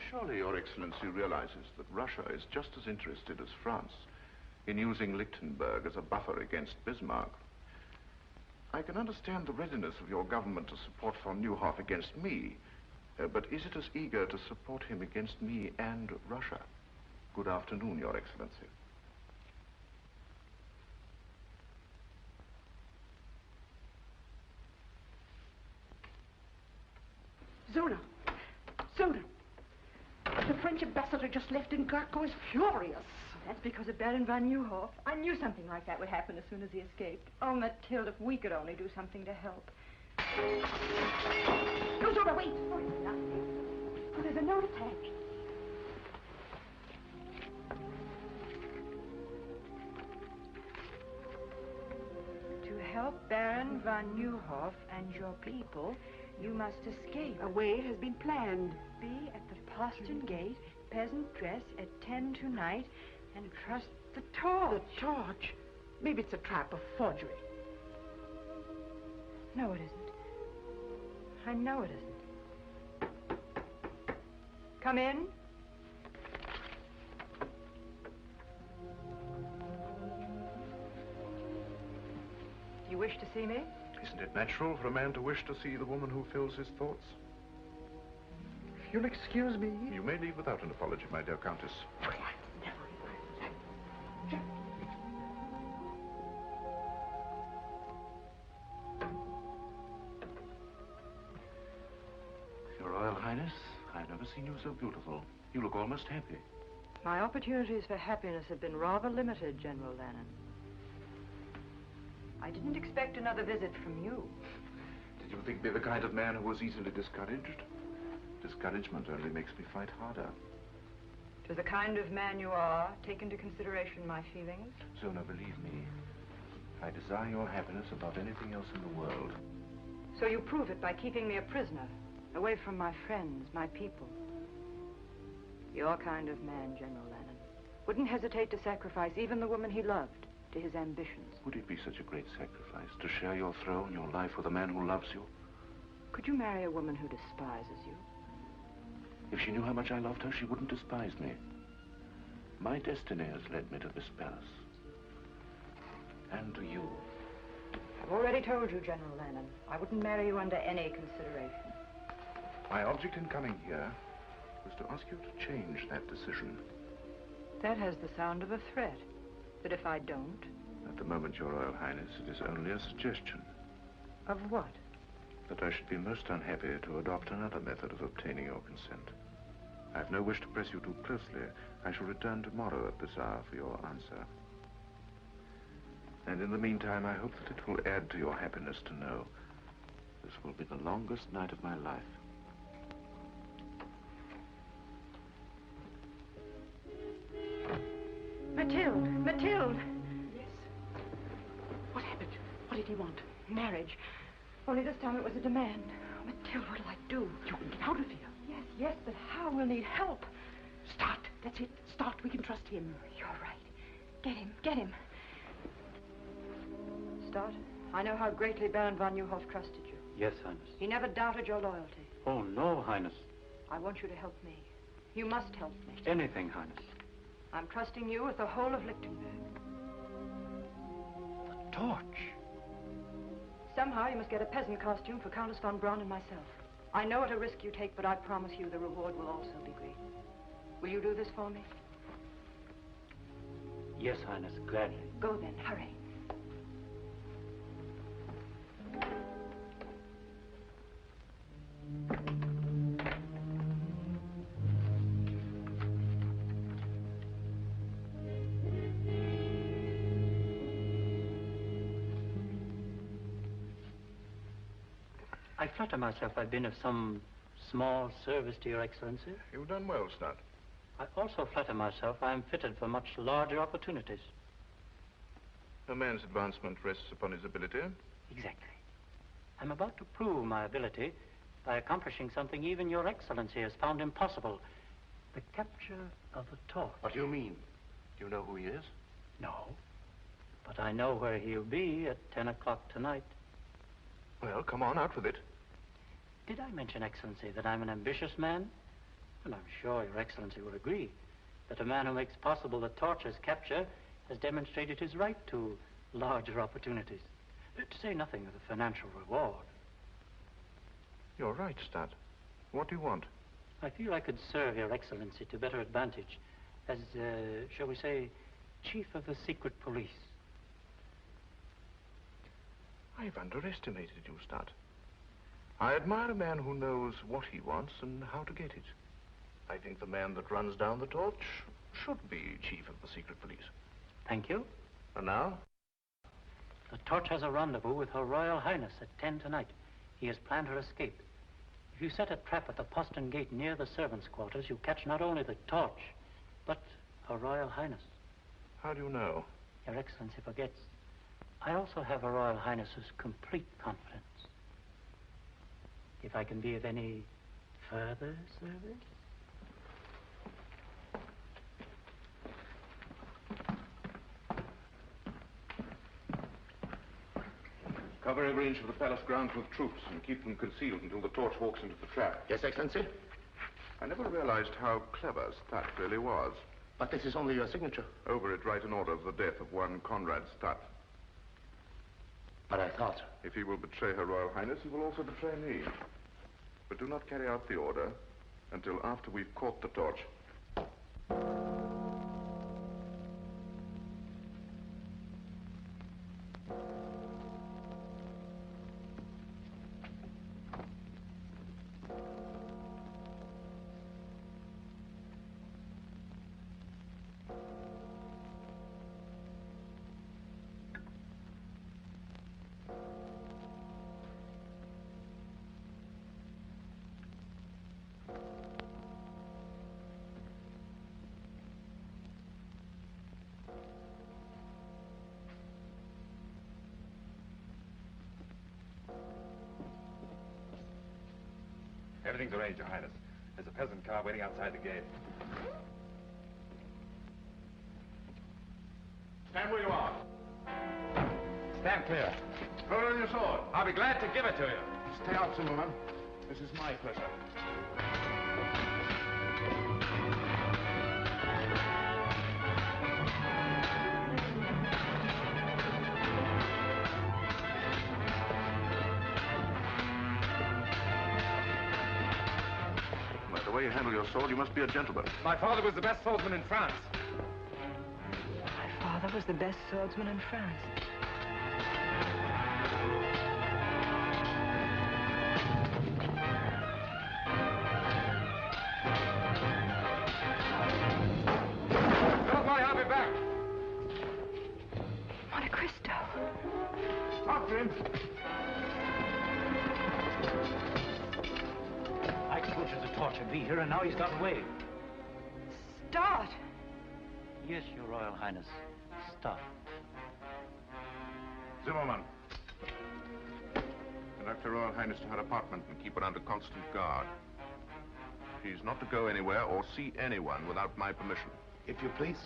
S3: Surely Your Excellency realizes that Russia is just as interested as France in using Lichtenburg as a buffer against Bismarck. I can understand the readiness of your government to support von Neuhoff against me, but is it as eager to support him against me and Russia? Good afternoon, Your Excellency.
S10: Zona! Zona! The French ambassador just left and Gurko is furious.
S5: That's because of Baron von Neuhoff. I knew something like that would happen as soon as he escaped. Oh, Mathilde, if we could only do something to help.
S10: No, Zona, wait! Oh, it's nothing. Oh, there's a note attached.
S5: help Baron von Neuhoff and your people, you must escape.
S6: A way has been planned.
S5: Be at the postern gate, peasant dress, at 10 tonight, and trust the torch.
S6: The torch? Maybe it's a trap, a forgery.
S5: No, it isn't. I know it isn't. Come in. You wish to see me?
S3: Isn't it natural for a man to wish to see the woman who fills his thoughts?
S6: You'll excuse me?
S3: You may leave without an apology, my dear Countess.
S9: Your Royal Highness, I've never seen you so beautiful. You look almost happy.
S5: My opportunities for happiness have been rather limited, General Lanon. I didn't expect another visit from you.
S3: Did you think me the kind of man who was easily discouraged? Discouragement only makes me fight harder.
S5: To the kind of man you are, take into consideration my feelings.
S3: Zona, believe me, I desire your happiness above anything else in the world.
S5: So you prove it by keeping me a prisoner, away from my friends, my people. Your kind of man, General Lanon, wouldn't hesitate to sacrifice even the woman he loved to his ambitions.
S9: Would it be such a great sacrifice to share your throne, your life with a man who loves you?
S5: Could you marry a woman who despises you?
S9: If she knew how much I loved her, she wouldn't despise me. My destiny has led me to this palace. And to you.
S5: I've already told you, General Lanon, I wouldn't marry you under any consideration.
S3: My object in coming here was to ask you to change that decision.
S5: That has the sound of a threat. That if I don't...
S3: At the moment, Your Royal Highness, it is only a suggestion.
S5: Of what?
S3: That I should be most unhappy to adopt another method of obtaining your consent. I have no wish to press you too closely. I shall return tomorrow at this hour for your answer. And in the meantime, I hope that it will add to your happiness to know this will be the longest night of my life.
S5: Mathilde! Mathilde!
S6: Yes? What happened? What did he want?
S5: Marriage. Only this time it was a demand. Oh, Mathilde, what'll I do?
S6: You can get out of here.
S5: Yes, but how? We'll need help.
S6: Start. That's it. Start. We can trust him.
S5: You're right. Get him. Start. I know how greatly Baron von Neuhoff trusted you.
S4: Yes, Highness.
S5: He never doubted your loyalty.
S4: Oh, no, Highness.
S5: I want you to help me. You must help me.
S4: Anything, Highness.
S5: I'm trusting you with the whole of Lichtenburg.
S4: The torch.
S5: Somehow you must get a peasant costume for Countess von Braun and myself. I know what a risk you take, but I promise you the reward will also be great. Will you do this for me?
S4: Yes, Highness, gladly.
S5: Go then, hurry.
S4: I flatter myself I've been of some small service to Your Excellency.
S3: You've done well, Stud.
S4: I also flatter myself I am fitted for much larger opportunities.
S3: A man's advancement rests upon his ability.
S4: Exactly. I'm about to prove my ability by accomplishing something even Your Excellency has found impossible. The capture of the torch.
S9: What do you mean? Do you know who he is?
S4: No. But I know where he'll be at 10 o'clock tonight.
S3: Well, come on, out with it.
S4: Did I mention, Excellency, that I'm an ambitious man? And I'm sure Your Excellency will agree that a man who makes possible the torch's capture has demonstrated his right to larger opportunities, to say nothing of the financial reward.
S3: You're right, Stud. What do you want?
S4: I feel I could serve Your Excellency to better advantage as, shall we say, Chief of the Secret Police.
S3: I've underestimated you, Stud. I admire a man who knows what he wants and how to get it. I think the man that runs down the torch should be Chief of the Secret Police.
S4: Thank you.
S3: And now?
S4: The torch has a rendezvous with Her Royal Highness at 10 tonight. He has planned her escape. If you set a trap at the postern gate near the servants' quarters, you catch not only the torch, but Her Royal Highness.
S3: How do you know?
S4: Your Excellency forgets. I also have Her Royal Highness's complete confidence. If I can be of any further service?
S14: Cover every inch of the palace grounds with troops and keep them concealed until the torch walks into the trap.
S1: Yes, Excellency?
S3: I never realized how clever Stat really was.
S1: But this is only your signature.
S3: Over it, write an order of the death of one Conrad Stat.
S1: But I thought...
S3: If he will betray Her Royal Highness, he will also betray me. But do not carry out the order until after we've caught the torch.
S8: Everything's arranged, Your Highness. There's a peasant car waiting outside the gate.
S14: Stand where you are.
S8: Stand clear.
S14: Throw down your sword.
S8: I'll be glad to give it to you.
S14: Stay out, Zimmerman. This is my pleasure.
S3: By the way you handle your sword, you must be a gentleman.
S8: My father was the best swordsman in France.
S5: My father was the best swordsman in France.
S8: Don't worry, I'll be back.
S5: Monte Cristo.
S14: After him.
S4: I told you the torch would be here, and now he's got away.
S5: Start!
S4: Yes, Your Royal Highness. Start.
S3: Zimmerman. Conduct Her Royal Highness to her apartment and keep her under constant guard. She's not to go anywhere or see anyone without my permission.
S1: If you please.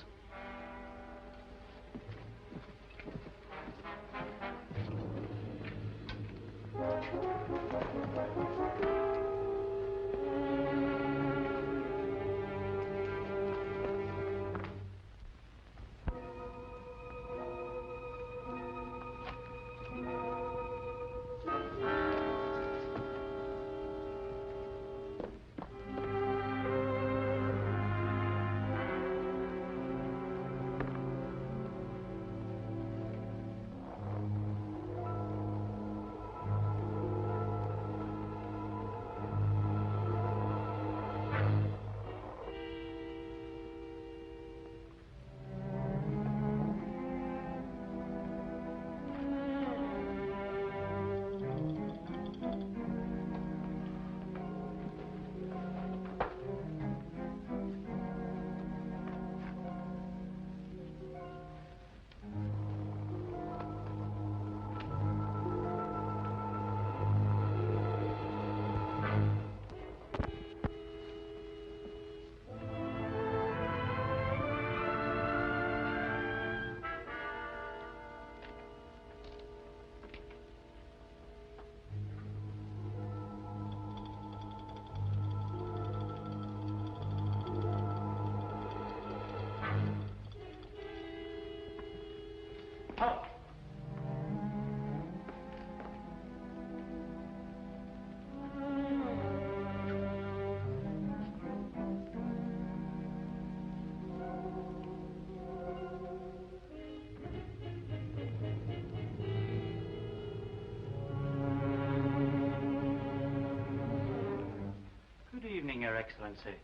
S4: Good evening, Your Excellency.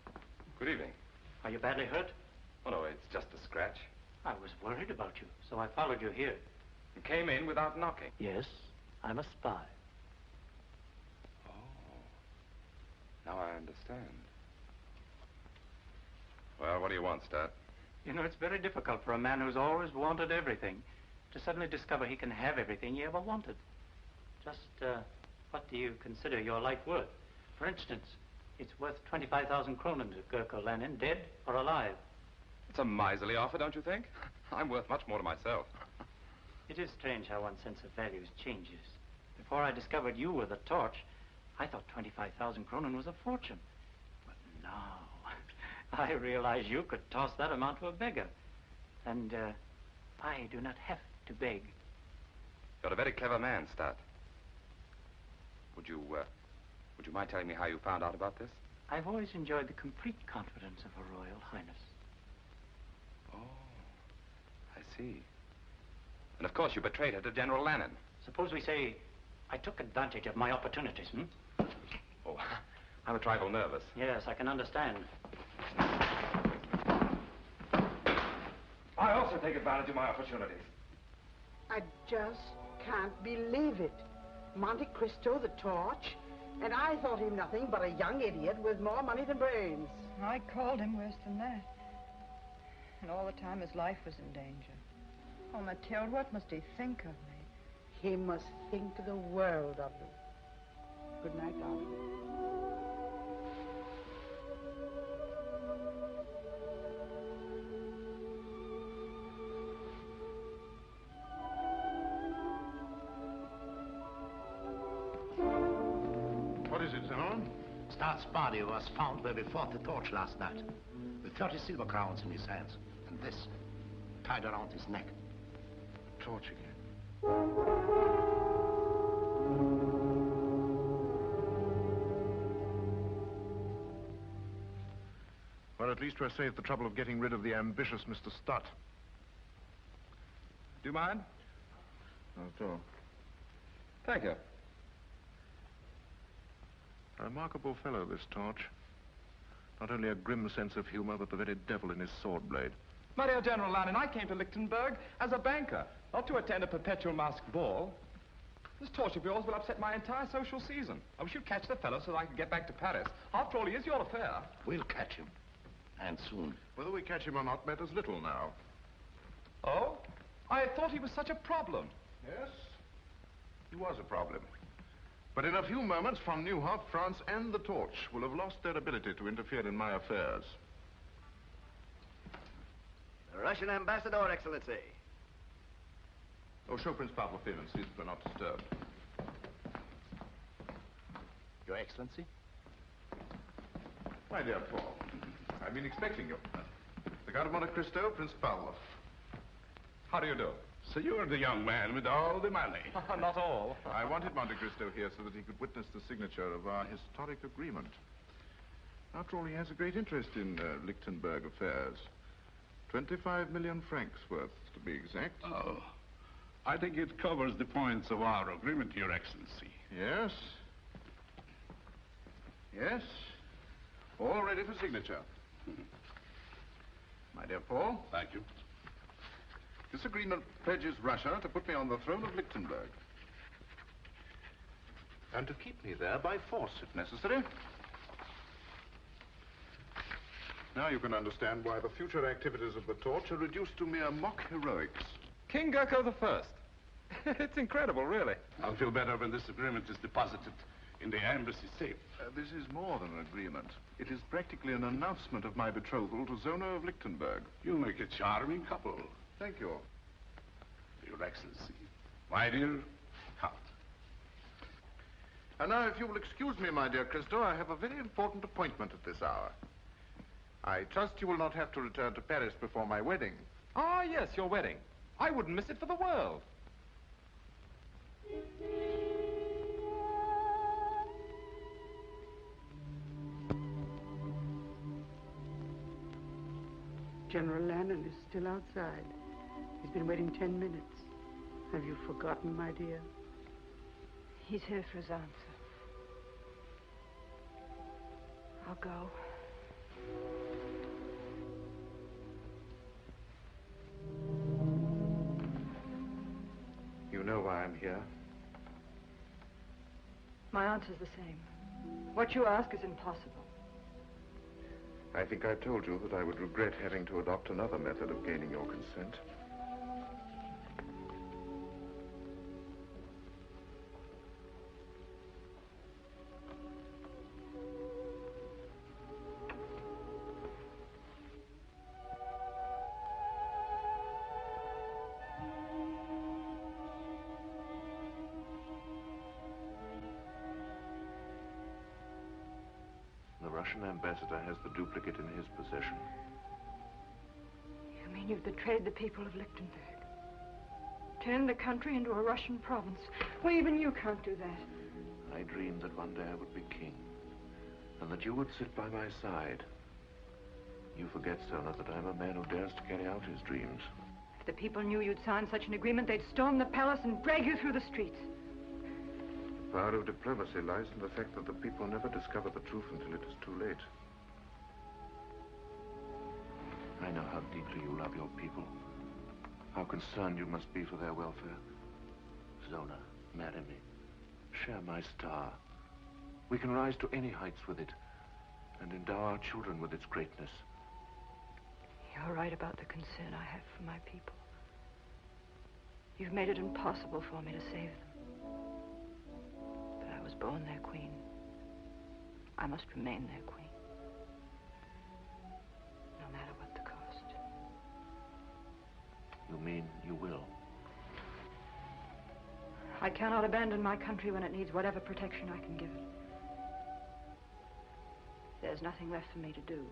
S8: Good evening.
S4: Are you badly hurt?
S8: Oh, no, it's just a scratch.
S4: I was worried about you, so I followed you here.
S8: You came in without knocking.
S4: Yes, I'm a spy.
S8: Oh. Now I understand. Well, what do you want, Stat?
S4: You know, it's very difficult for a man who's always wanted everything to suddenly discover he can have everything he ever wanted. Just, what do you consider your life worth? For instance, it's worth 25,000 kronen to Gurko Lanen, dead or alive.
S8: It's a miserly offer, don't you think? I'm worth much more to myself.
S4: It is strange how one's sense of values changes. Before I discovered you were the torch, I thought 25,000 kronen was a fortune. But now, I realize you could toss that amount to a beggar. And, I do not have to beg.
S8: You're a very clever man, Stott. Would you mind telling me how you found out about this?
S4: I've always enjoyed the complete confidence of Her Royal Highness.
S8: Oh, I see. And of course you betrayed her to General Lanon.
S4: Suppose we say I took advantage of my opportunities,
S8: Oh, I'm a trifle nervous.
S4: Yes, I can understand.
S8: I also take advantage of my opportunities.
S6: I just can't believe it. Monte Cristo, the torch, and I thought him nothing but a young idiot with more money than brains.
S5: I called him worse than that. And all the time his life was in danger. Oh, Mathilde, what must he think of me?
S6: He must think the world of you. Good night, darling.
S14: What is it, Zona?
S1: Stott's body was found where we fought the torch last night, with 30 silver crowns in his hands, and this tied around his neck.
S14: Torch again. Well, at least we're saved the trouble of getting rid of the ambitious Mr. Stott.
S8: Do you mind?
S14: Not at all.
S8: Thank you.
S14: A remarkable fellow, this Torch. Not only a grim sense of humor, but the very devil in his sword blade.
S17: My dear General Lanon, I came to Lichtenburg as a banker, not to attend a perpetual masked ball. This torch of yours will upset my entire social season. I wish you'd catch the fellow so that I can get back to Paris. After all, he is your affair.
S1: We'll catch him. And soon.
S14: Whether we catch him or not matters little now.
S17: Oh? I thought he was such a problem.
S14: Yes, he was a problem. But in a few moments, von Neuhoff, France, and the Torch will have lost their ability to interfere in my affairs.
S18: The Russian ambassador, Excellency.
S14: Oh, show Prince Pavel in and see that we're not disturbed.
S1: Your Excellency?
S14: My dear Paul, I've been expecting you. The Count of Monte Cristo, Prince Pavel.
S17: How do you do?
S9: So you're the young man with all the money.
S17: Not all.
S14: I wanted Monte Cristo here so that he could witness the signature of our historic agreement. After all, he has a great interest in Lichtenburg affairs. 25 million francs worth, to be exact.
S9: Oh, I think it covers the points of our agreement, Your Excellency.
S14: Yes. Yes. All ready for signature. My dear Paul.
S9: Thank you.
S14: This agreement pledges Russia to put me on the throne of Lichtenburg. And to keep me there by force, if necessary. Now you can understand why the future activities of the Torch are reduced to mere mock heroics.
S17: King Gurko I. It's incredible, really.
S9: I'll feel better when this agreement is deposited in the embassy safe.
S14: This is more than an agreement. It is practically an announcement of my betrothal to Zona of Lichtenburg.
S9: You make a charming couple.
S14: Thank you.
S9: Your Excellency. My dear Count.
S14: And now, if you will excuse me, my dear Cristo, I have a very important appointment at this hour. I trust you will not have to return to Paris before my wedding.
S17: Ah, yes, your wedding. I wouldn't miss it for the world.
S6: General Lanon is still outside. He's been waiting 10 minutes. Have you forgotten, my dear?
S5: He's here for his answer. I'll go.
S14: You know why I'm here.
S5: My answer's the same. What you ask is impossible.
S14: I think I told you that I would regret having to adopt another method of gaining your consent.
S3: Russian ambassador has the duplicate in his possession.
S5: You mean you've betrayed the people of Lichtenburg? Turned the country into a Russian province? Well, even you can't do that.
S3: I dreamed that one day I would be king, and that you would sit by my side. You forget, Zona, that I'm a man who dares to carry out his dreams.
S5: If the people knew you'd signed such an agreement, they'd storm the palace and drag you through the streets.
S3: The power of diplomacy lies in the fact that the people never discover the truth until it is too late. I know how deeply you love your people, how concerned you must be for their welfare. Zona, marry me. Share my star. We can rise to any heights with it, and endow our children with its greatness.
S5: You're right about the concern I have for my people. You've made it impossible for me to save them. But I was born their queen. I must remain their queen. No matter what the cost.
S3: You mean you will?
S5: I cannot abandon my country when it needs whatever protection I can give it. There's nothing left for me to do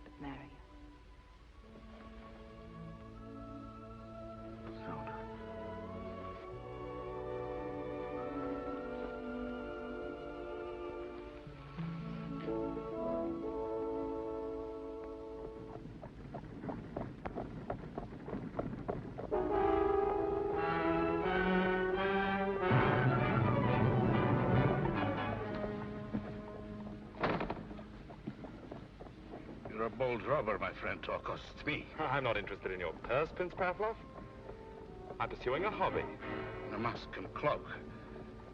S5: but marry you.
S9: You're a bold robber, my friend, to accost me.
S17: I'm not interested in your purse, Prince Pavlov. I'm pursuing a hobby.
S9: A mask and cloak.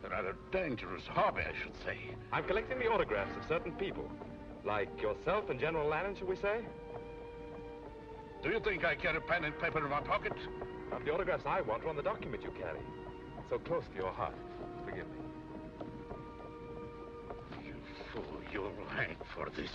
S9: A rather dangerous hobby, I should say.
S17: I'm collecting the autographs of certain people. Like yourself and General Lanon, shall we say?
S9: Do you think I carry pen and paper in my pocket?
S17: But the autographs I want are on the document you carry. So close to your heart. Forgive me.
S9: You fool, you'll hang for this.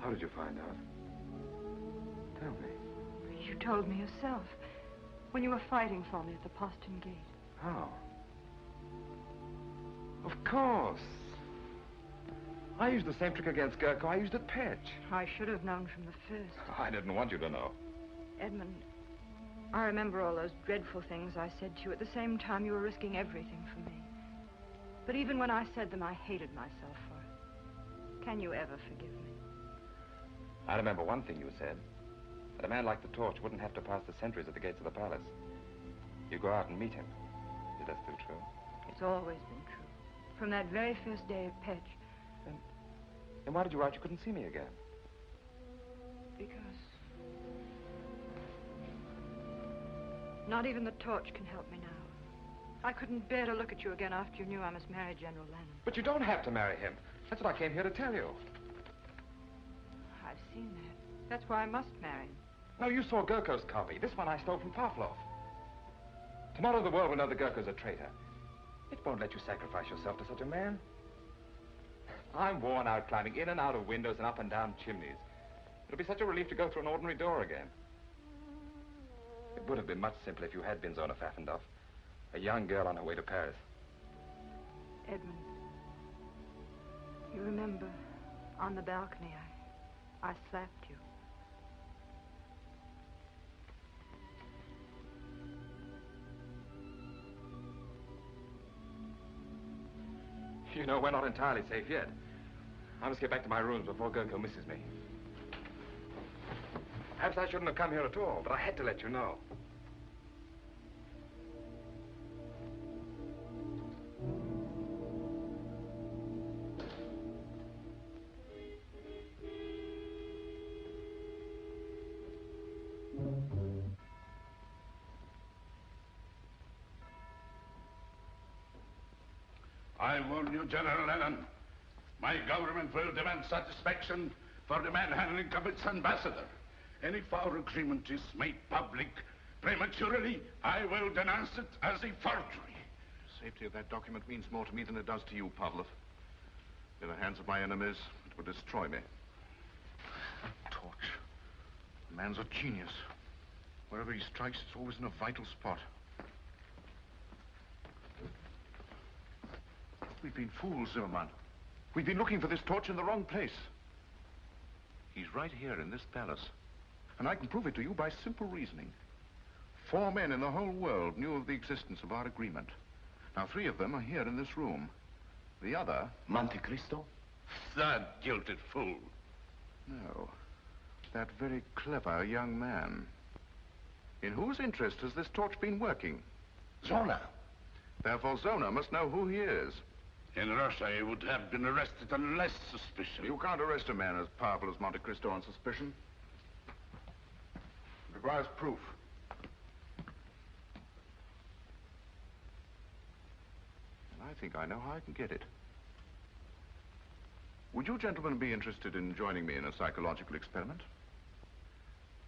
S17: How did you find out? Tell me.
S5: You told me yourself. When you were fighting for me at the postern gate.
S17: How? Of course. I used the same trick against Gurko I used at Petch.
S5: I should have known from the first.
S17: I didn't want you to know.
S5: Edmund, I remember all those dreadful things I said to you at the same time you were risking everything for me. But even when I said them, I hated myself for it. Can you ever forgive me?
S8: I remember one thing you said. That a man like the Torch wouldn't have to pass the sentries at the gates of the palace. You go out and meet him. Is that still true?
S5: It's always been true. From that very first day of Petch.
S8: Then why did you write you couldn't see me again?
S5: Because... not even the Torch can help me now. I couldn't bear to look at you again after you knew I must marry General Lanen.
S17: But you don't have to marry him. That's what I came here to tell you.
S5: I've seen that. That's why I must marry him.
S17: No, you saw Gurko's copy. This one I stole from Pavlov. Tomorrow the world will know that Gurko's a traitor. It won't let you sacrifice yourself to such a man. I'm worn out climbing in and out of windows and up and down chimneys. It'll be such a relief to go through an ordinary door again. It would have been much simpler if you had been Zona Pfaffendorf, a young girl on her way to Paris.
S5: Edmund, you remember, on the balcony, I slapped you.
S17: You know, we're not entirely safe yet. I must get back to my rooms before Gurko misses me.
S8: Perhaps I shouldn't have come here at all, but I had to let you know.
S9: I warn you, General Lanon, my government will demand satisfaction for the manhandling of its ambassador. And if our agreement is made public prematurely, I will denounce it as a forgery.
S3: The safety of that document means more to me than it does to you, Pavlov. In the hands of my enemies, it would destroy me. A torch. The man's a genius. Wherever he strikes, it's always in a vital spot. We've been fools, Zimmerman. We've been looking for this torch in the wrong place. He's right here in this palace. And I can prove it to you by simple reasoning. 4 men in the whole world knew of the existence of our agreement. Now, 3 of them are here in this room. The other...
S9: Monte Cristo? That jilted fool.
S3: No. That very clever young man. In whose interest has this torch been working?
S9: Zona.
S3: Therefore, Zona must know who he is.
S9: In Russia, he would have been arrested on less suspicion.
S3: You can't arrest a man as powerful as Monte Cristo on suspicion. It requires proof. And I think I know how I can get it. Would you gentlemen be interested in joining me in a psychological experiment?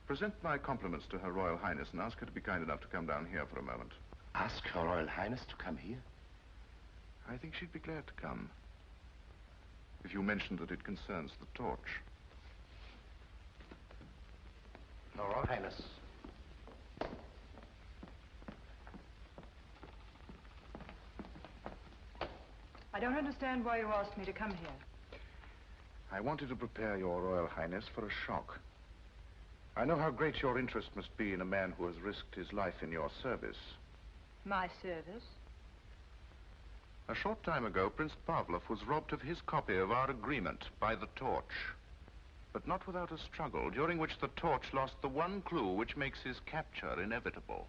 S3: Present my compliments to Her Royal Highness and ask her to be kind enough to come down here for a moment.
S9: Ask Her Royal Highness to come here?
S3: I think she'd be glad to come. If you mentioned that it concerns the torch.
S9: Her Royal Highness.
S5: I don't understand why you asked me to come here.
S3: I wanted to prepare your Royal Highness for a shock. I know how great your interest must be in a man who has risked his life in your service.
S5: My service?
S3: A short time ago, Prince Pavlov was robbed of his copy of our agreement by the torch. But not without a struggle, during which the torch lost the one clue which makes his capture inevitable.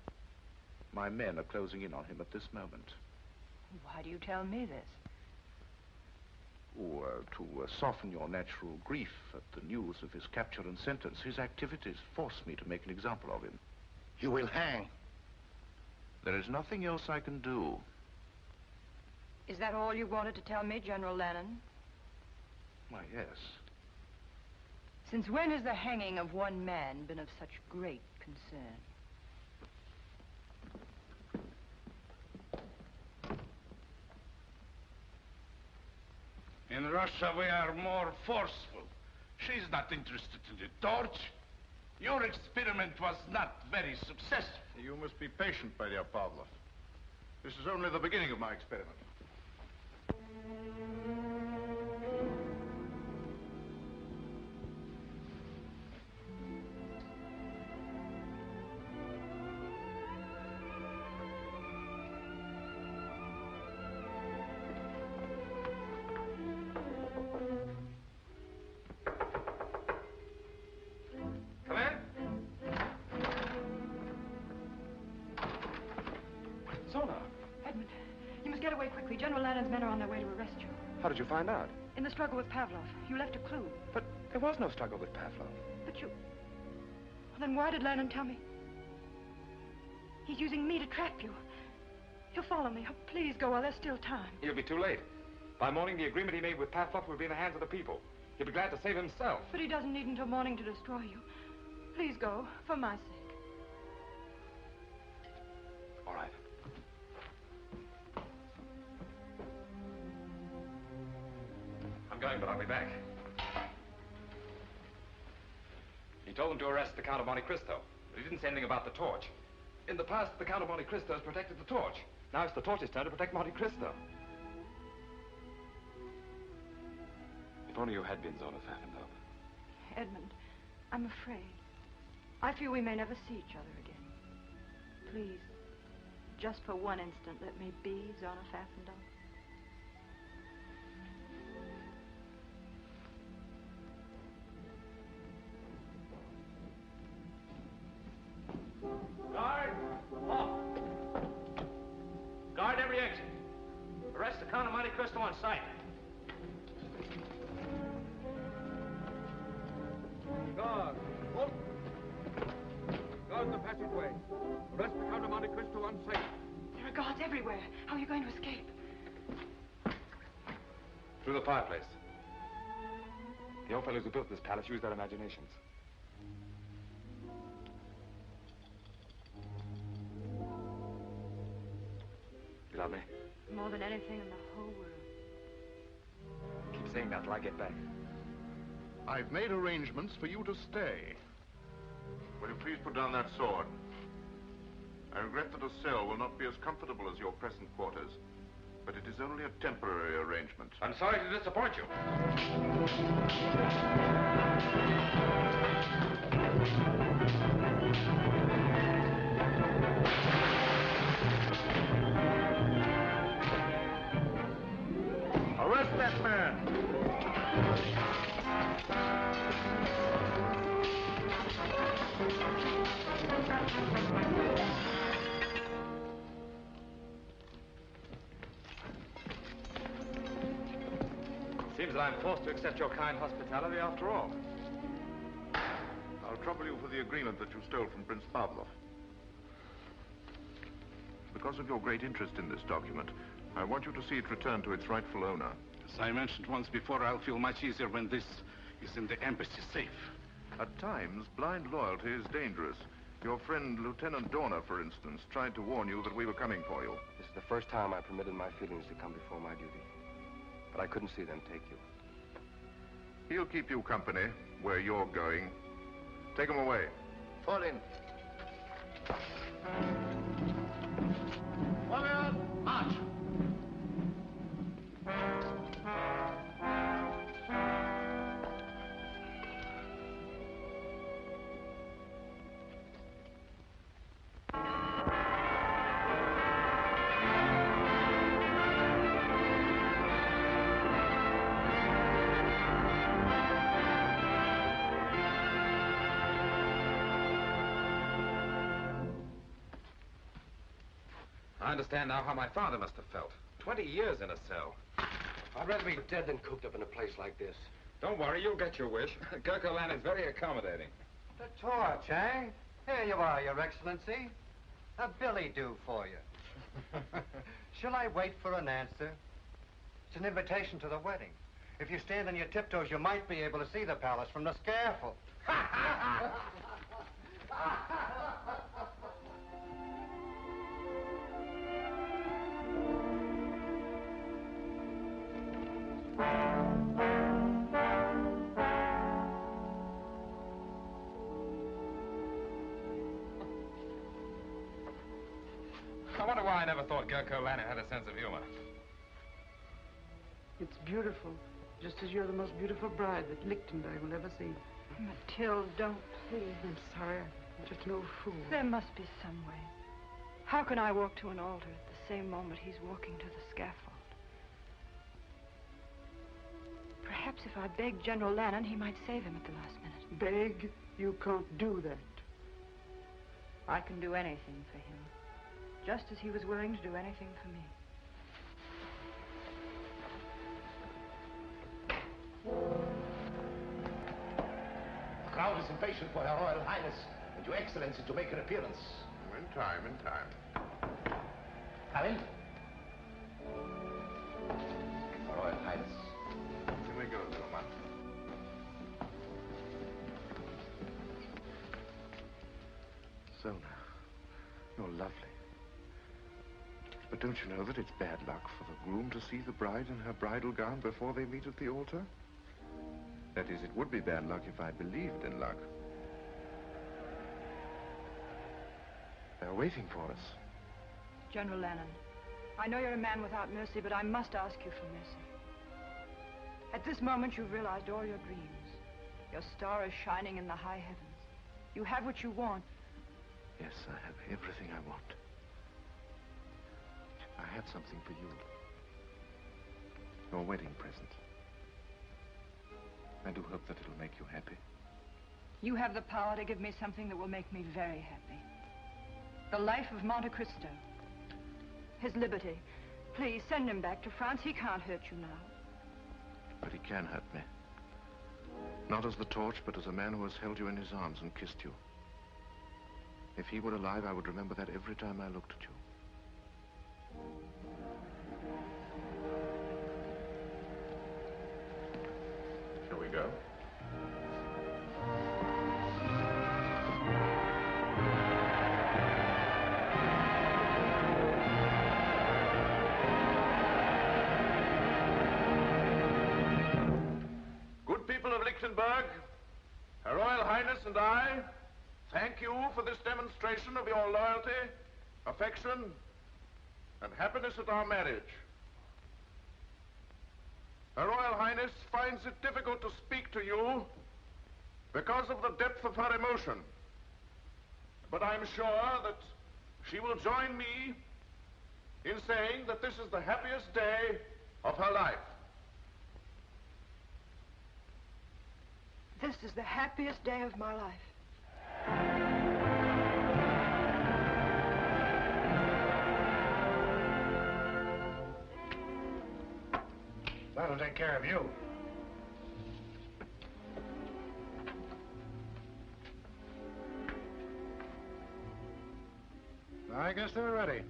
S3: My men are closing in on him at this moment.
S5: Why do you tell me this?
S3: To soften your natural grief at the news of his capture and sentence, his activities force me to make an example of him.
S9: You will hang.
S3: There is nothing else I can do.
S5: Is that all you wanted to tell me, General Lanon?
S3: Why, yes.
S5: Since when has the hanging of one man been of such great concern?
S9: In Russia, we are more forceful. She's not interested in the torch. Your experiment was not very successful.
S3: You must be patient, my dear Pavlov. This is only the beginning of my experiment.
S5: General Lanon's men are on their way to arrest you.
S17: How did you find out?
S5: In the struggle with Pavlov. You left a clue.
S17: But there was no struggle with Pavlov.
S5: But you... Well, then why did Lanon tell me? He's using me to trap you. He'll follow me. Oh, please go while there's still time.
S8: He'll be too late. By morning, the agreement he made with Pavlov will be in the hands of the people. He'll be glad to save himself.
S5: But he doesn't need until morning to destroy you. Please go, for my sake.
S8: All right. I'm going, but I'll be back. He told them to arrest the Count of Monte Cristo, but he didn't say anything about the torch. In the past, the Count of Monte Cristo has protected the torch. Now it's the torch's turn to protect Monte Cristo. If only you had been Zona Pfaffendaub.
S5: Edmund, I'm afraid. I feel we may never see each other again. Please, just for one instant, let me be Zona Pfaffendaub.
S15: go inside.
S17: Guard! Halt! Guard the passageway. The rest of the Count of Monte Cristo unsafe.
S5: There are guards everywhere. How are you going to escape?
S8: Through the fireplace. The old fellows who built this palace used their imaginations. You love me?
S5: More than anything in the whole world.
S8: Keep saying that till I get back.
S3: I've made arrangements for you to stay. Will you please put down that sword? I regret that a cell will not be as comfortable as your present quarters, but it is only a temporary arrangement.
S8: I'm sorry to disappoint you.
S3: Arrest that man!
S8: Seems that I'm forced to accept your kind hospitality after all.
S3: I'll trouble you for the agreement that you stole from Prince Pavlov. Because of your great interest in this document, I want you to see it returned to its rightful owner.
S9: As I mentioned once before, I'll feel much easier when this is in the embassy safe.
S3: At times, blind loyalty is dangerous. Your friend, Lieutenant Zona, for instance, tried to warn you that we were coming for you.
S12: This is the first time I permitted my feelings to come before my duty. But I couldn't see them take you.
S3: He'll keep you company where you're going. Take him away.
S1: Fall in. Forward, march.
S8: I understand now how my father must have felt. 20 years in a cell.
S12: I'd rather be dead than cooped up in a place like this.
S8: Don't worry, you'll get your wish. Gurko Lanen is very accommodating.
S19: The torch, eh? Here you are, Your Excellency. A billy do for you. Shall I wait for an answer? It's an invitation to the wedding. If you stand on your tiptoes, you might be able to see the palace from the scaffold.
S8: I wonder why I never thought Gurko Lanen had a sense of humor.
S6: It's beautiful, just as you're the most beautiful bride that Lichtenburg will ever see.
S5: Mathilde, don't, please.
S6: I'm sorry. I'm just no fool.
S5: There must be some way. How can I walk to an altar at the same moment he's walking to the scaffold? Perhaps if I begged General Lanon, he might save him at the last minute.
S6: Beg? You can't do that.
S5: I can do anything for him, just as he was willing to do anything for me.
S1: The crowd is impatient for Her Royal Highness and Your Excellency to make her appearance.
S3: In time, in time.
S1: Come in. Her Royal Highness.
S3: Here we go, Zona. Zona, you're lovely. But don't you know that it's bad luck for the groom to see the bride in her bridal gown before they meet at the altar? That is, it would be bad luck if I believed in luck. They're waiting for us.
S5: General Lanon, I know you're a man without mercy, but I must ask you for mercy. At this moment, you've realized all your dreams. Your star is shining in the high heavens. You have what you want.
S3: Yes, I have everything I want. I have something for you. Your wedding present. I do hope that it'll make you happy.
S5: You have the power to give me something that will make me very happy. The life of Monte Cristo. His liberty, Please, send him back to France. He can't hurt you now.
S3: But he can hurt me. Not as the torch, but as a man who has held you in his arms and kissed you. If he were alive, I would remember that every time I looked at you. Shall we go? Good people of Lichtenburg, Her Royal Highness and I thank you for this demonstration of your loyalty, affection, and happiness at our marriage. Her Royal Highness finds it difficult to speak to you because of the depth of her emotion. But I'm sure that she will join me in saying that this is the happiest day of her life.
S5: This is the happiest day of my life.
S1: That'll take care of you. I guess they're ready.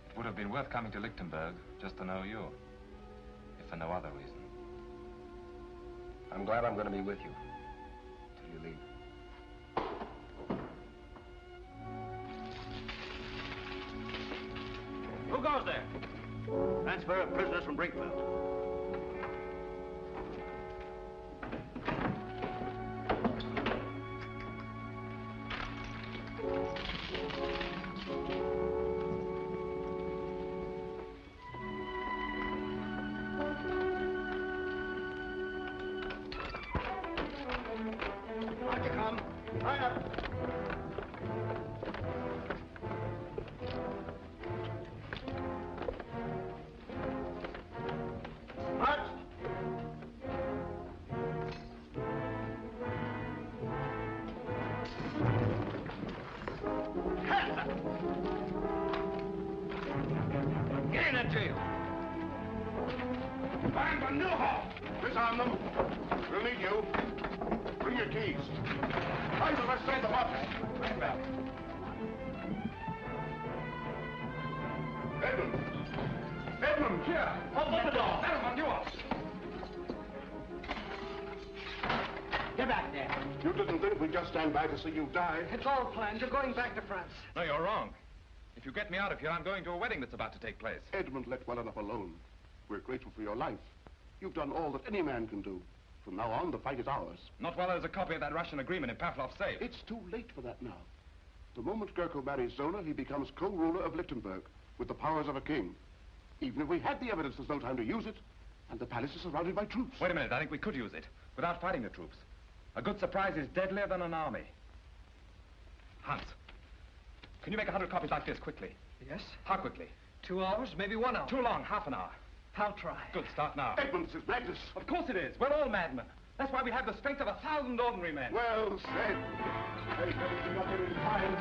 S8: It would have been worth coming to Lichtenburg just to know you, if for no other reason.
S12: I'm glad I'm going to be with you till you leave.
S1: Who goes there? Transfer of prisoners from Brinkfield.
S18: On you come. Line up. March. Hands up. Get in that jail.
S3: Find the new hall. Disarm them. We'll need you. Bring your keys. Find the rest of them up. Bring back. Edmund! Edmund, here!
S1: Open the door.
S3: Gentlemen, you up.
S1: Get back there.
S3: You didn't think we'd just stand by to see you die?
S6: It's all planned. You're going back to France.
S8: No, you're wrong. If you get me out of here, I'm going to a wedding that's about to take place.
S3: Edmund, let well enough alone. We're grateful for your life. You've done all that any man can do. From now on, the fight is ours.
S8: Not while there's a copy of that Russian agreement in Pavlov's safe.
S3: It's too late for that now. The moment Gurko marries Zona, he becomes co-ruler of Lichtenburg, with the powers of a king. Even if we had the evidence, there's no time to use it, and the palace is surrounded by troops.
S8: Wait a minute, I think we could use it, without fighting the troops. A good surprise is deadlier than an army. Hans, can you make 100 copies like this quickly?
S6: Yes?
S8: How quickly?
S6: 2 hours, maybe 1 hour.
S8: Too long, half an hour.
S6: I'll try.
S8: Good, start now.
S3: Edmund, this is madness.
S8: Of course it is. We're all madmen. That's why we have the strength of 1,000 ordinary men.
S3: Well said. Take everything up here in time.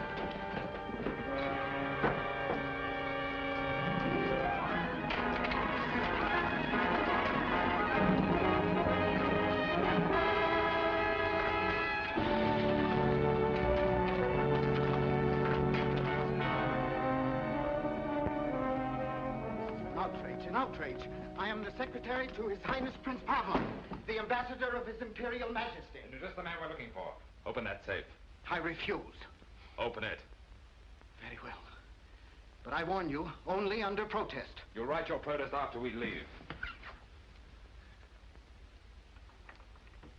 S18: An outrage. I am the secretary to His Highness Prince Pavlov, the ambassador of His Imperial Majesty.
S8: You're just the man we're looking for. Open that safe.
S18: I refuse.
S8: Open it.
S18: Very well. But I warn you, only under protest.
S8: You'll write your protest after we leave.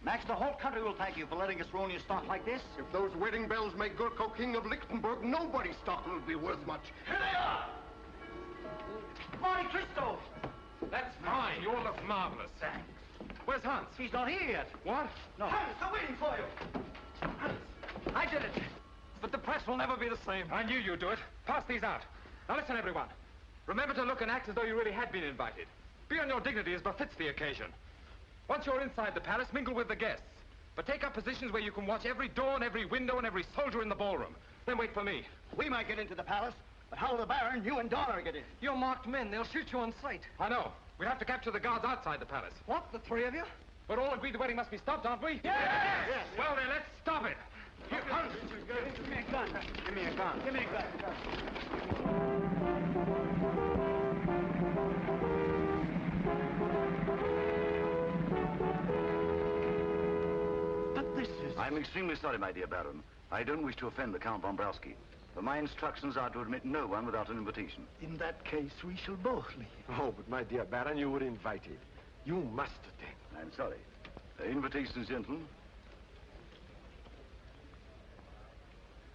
S18: Max, the whole country will thank you for letting us ruin your stock like this.
S3: If those wedding bells make Gurko king of Lichtenburg, nobody's stock will be worth much.
S18: Here they are! Monte Cristo!
S8: That's fine. You all look marvelous.
S18: Thanks.
S8: Where's Hans?
S18: He's not here yet.
S8: What?
S18: No. Hans, they're waiting for you. Hans,
S8: I did it. But the press will never be the same. I knew you'd do it. Pass these out. Now listen, everyone. Remember to look and act as though you really had been invited. Be on your dignity as befits the occasion. Once you're inside the palace, mingle with the guests. But take up positions where you can watch every door and every window and every soldier in the ballroom. Then wait for me.
S18: We might get into the palace, but how will the Baron, you and Donna get in?
S12: You're marked men. They'll shoot you on sight.
S8: I know. We have to capture the guards outside the palace.
S12: What, the three of you?
S8: We're all agreed the wedding must be stopped, aren't we?
S18: Yes!
S8: Yes! Well, then, let's stop it.
S18: Here comes. Give me a gun. Give me a gun. Give me a gun.
S20: But this is... I'm extremely sorry, my dear Baron. I don't wish to offend the Count von Browski, but my instructions are to admit no one without an invitation.
S18: In that case, we shall both leave.
S21: Oh, but my dear Baron, you were invited. You must attend.
S20: I'm sorry. Invitations, gentlemen.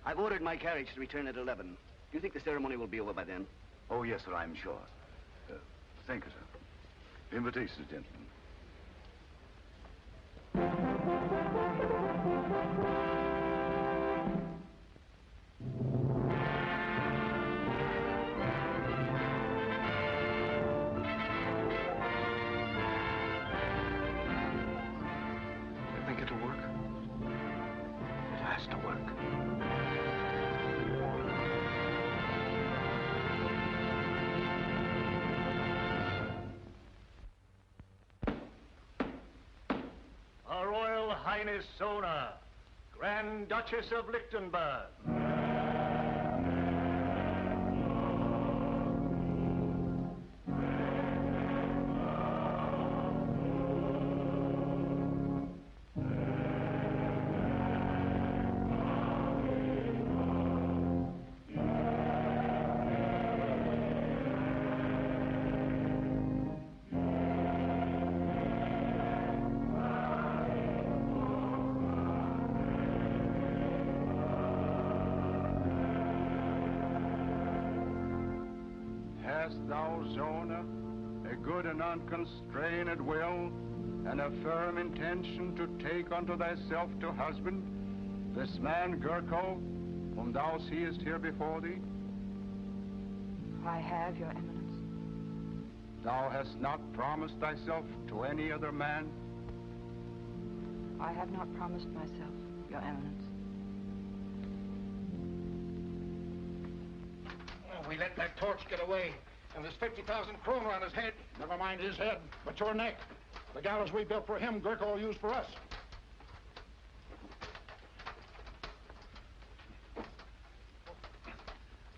S18: I've ordered my carriage to return at 11. Do you think the ceremony will be over by then?
S20: Oh, yes, sir, I'm sure. Thank you, sir. Invitations, gentlemen.
S21: You think it'll work? It has to work.
S1: Her Royal Highness Zona, Grand Duchess of Lichtenburg.
S22: Hast thou, Zona, a good and unconstrained will, and a firm intention to take unto thyself to husband this man Gurko, whom thou seest here before thee?
S5: I have, Your Eminence.
S22: Thou hast not promised thyself to any other man?
S5: I have not promised myself, Your Eminence.
S14: Oh, we let that torch get away, and there's 50,000 kroner on his head. Never mind his head, but your neck. The gallows we built for him, Gurko will use for us.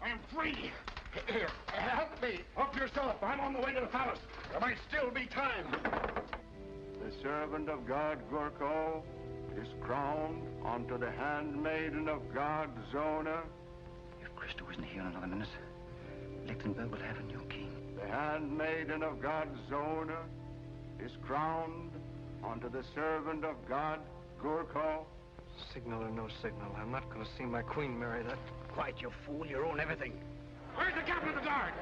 S14: I'm free. Here, help me. Help yourself. I'm on the way to the palace. There might still be time.
S22: The servant of God, Gurko, is crowned unto the handmaiden of God, Zona.
S18: If Christo isn't here in another minute, Lichtenburg will have a new king.
S22: The handmaiden of God, Zona, is crowned unto the servant of God, Gurko.
S12: Signal or no signal, I'm not going to see my queen marry that.
S18: Quiet, you fool. You own everything.
S14: Where's the captain of the guard?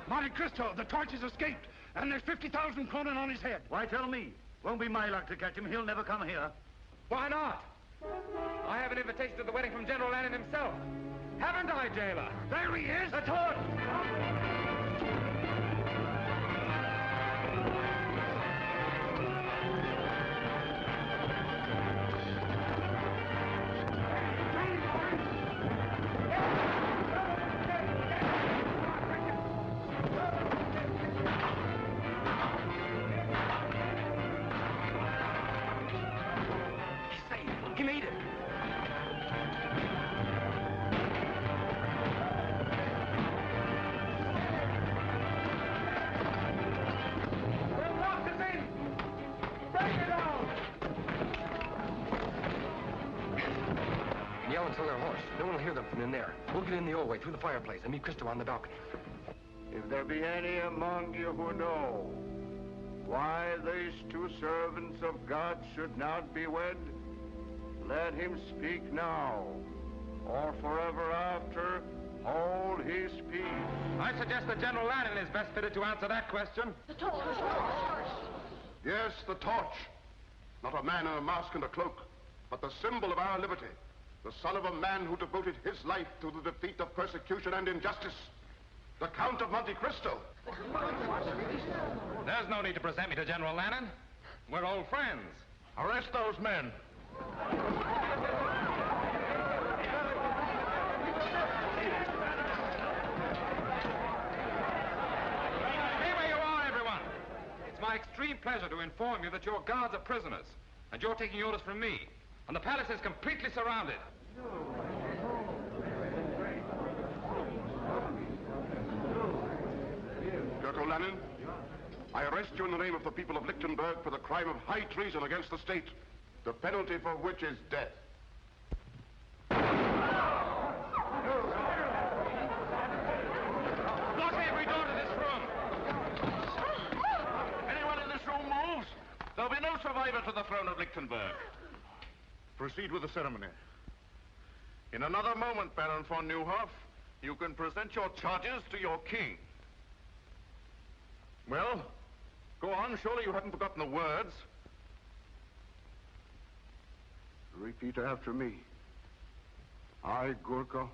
S14: Monte Cristo, the torch has escaped, and there's 50,000 kroner on his head.
S1: Why tell me? Won't be my luck to catch him. He'll never come here.
S8: Why not? I have an invitation to the wedding from General Lanon himself. Haven't I, jailer?
S14: There he is!
S8: The torch!
S18: He made it.
S12: Yell until they're hoarse. No one will hear them from in there. We'll get in the old way, through the fireplace, and meet Christo on the balcony.
S22: If there be any among you who know why these two servants of God should not be wed, let him speak now, or forever after hold his peace.
S8: I suggest that General Lanon is best fitted to answer that question.
S18: The torch!
S7: Yes, the torch. Not a man in a mask and a cloak, but the symbol of our liberty. The son of a man who devoted his life to the defeat of persecution and injustice. The Count of Monte Cristo.
S8: There's no need to present me to General Lanon. We're old friends.
S14: Arrest those men.
S8: Stay where you are, everyone. It's my extreme pleasure to inform you that your guards are prisoners, and you're taking orders from me. And the palace is completely surrounded.
S7: Gurko Lanen, I arrest you in the name of the people of Lichtenburg for the crime of high treason against the state, the penalty for which is death.
S14: Lock every door to this room. Anyone in this room moves, there'll be no survivor to the throne of Lichtenburg. Proceed with the ceremony. In another moment, Baron von Neuhoff, you can present your charges to your king. Well, go on. Surely you haven't forgotten the words.
S7: Repeat after me. I, Gurko.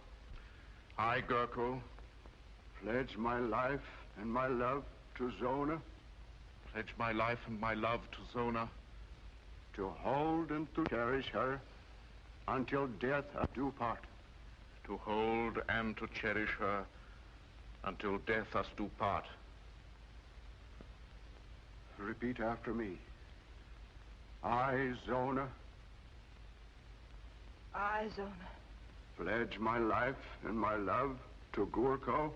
S14: I, Gurko.
S7: Pledge my life and my love to Zona.
S14: Pledge my life and my love to Zona.
S7: To hold and to cherish her until death us do part.
S14: To hold and to cherish her until death us do part.
S7: Repeat after me. I, Zona.
S5: I, Zona.
S7: Pledge my life and my love to Gurko.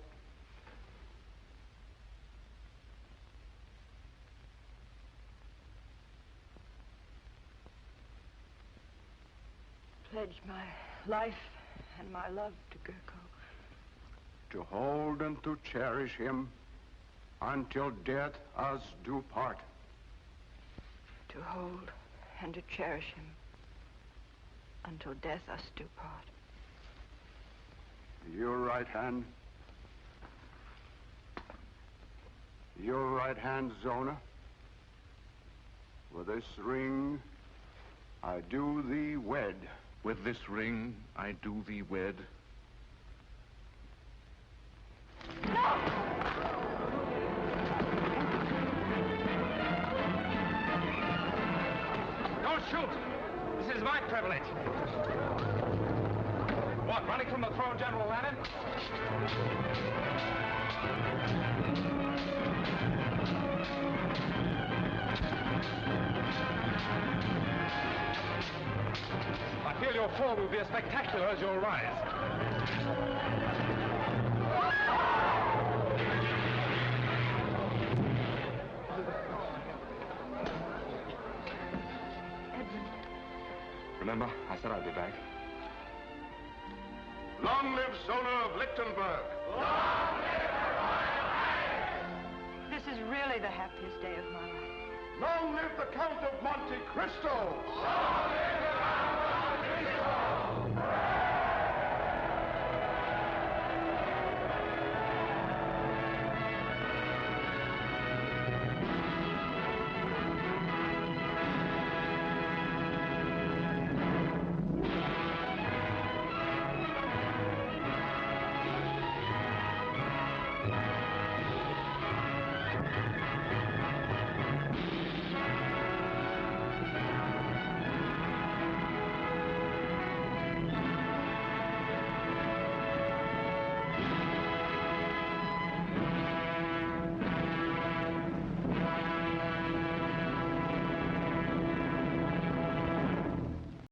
S5: Pledge my life and my love to Gurko.
S7: To hold and to cherish him until death us do part.
S5: To hold and to cherish him until death us do part.
S7: Your right hand. Your right hand, Zona. With this ring, I do thee wed.
S14: With this ring, I do thee wed.
S8: Don't shoot! This is my privilege. What, running from the throne, General Lanon? I feel your fall will be as spectacular as your rise. Remember, I said I'd be back.
S7: Long live Zona of Lichtenburg!
S5: Long live the Royal Highness! This is really the happiest day of my life.
S7: Long live the Count of Monte Cristo!
S5: Long live the Count of Monte Cristo!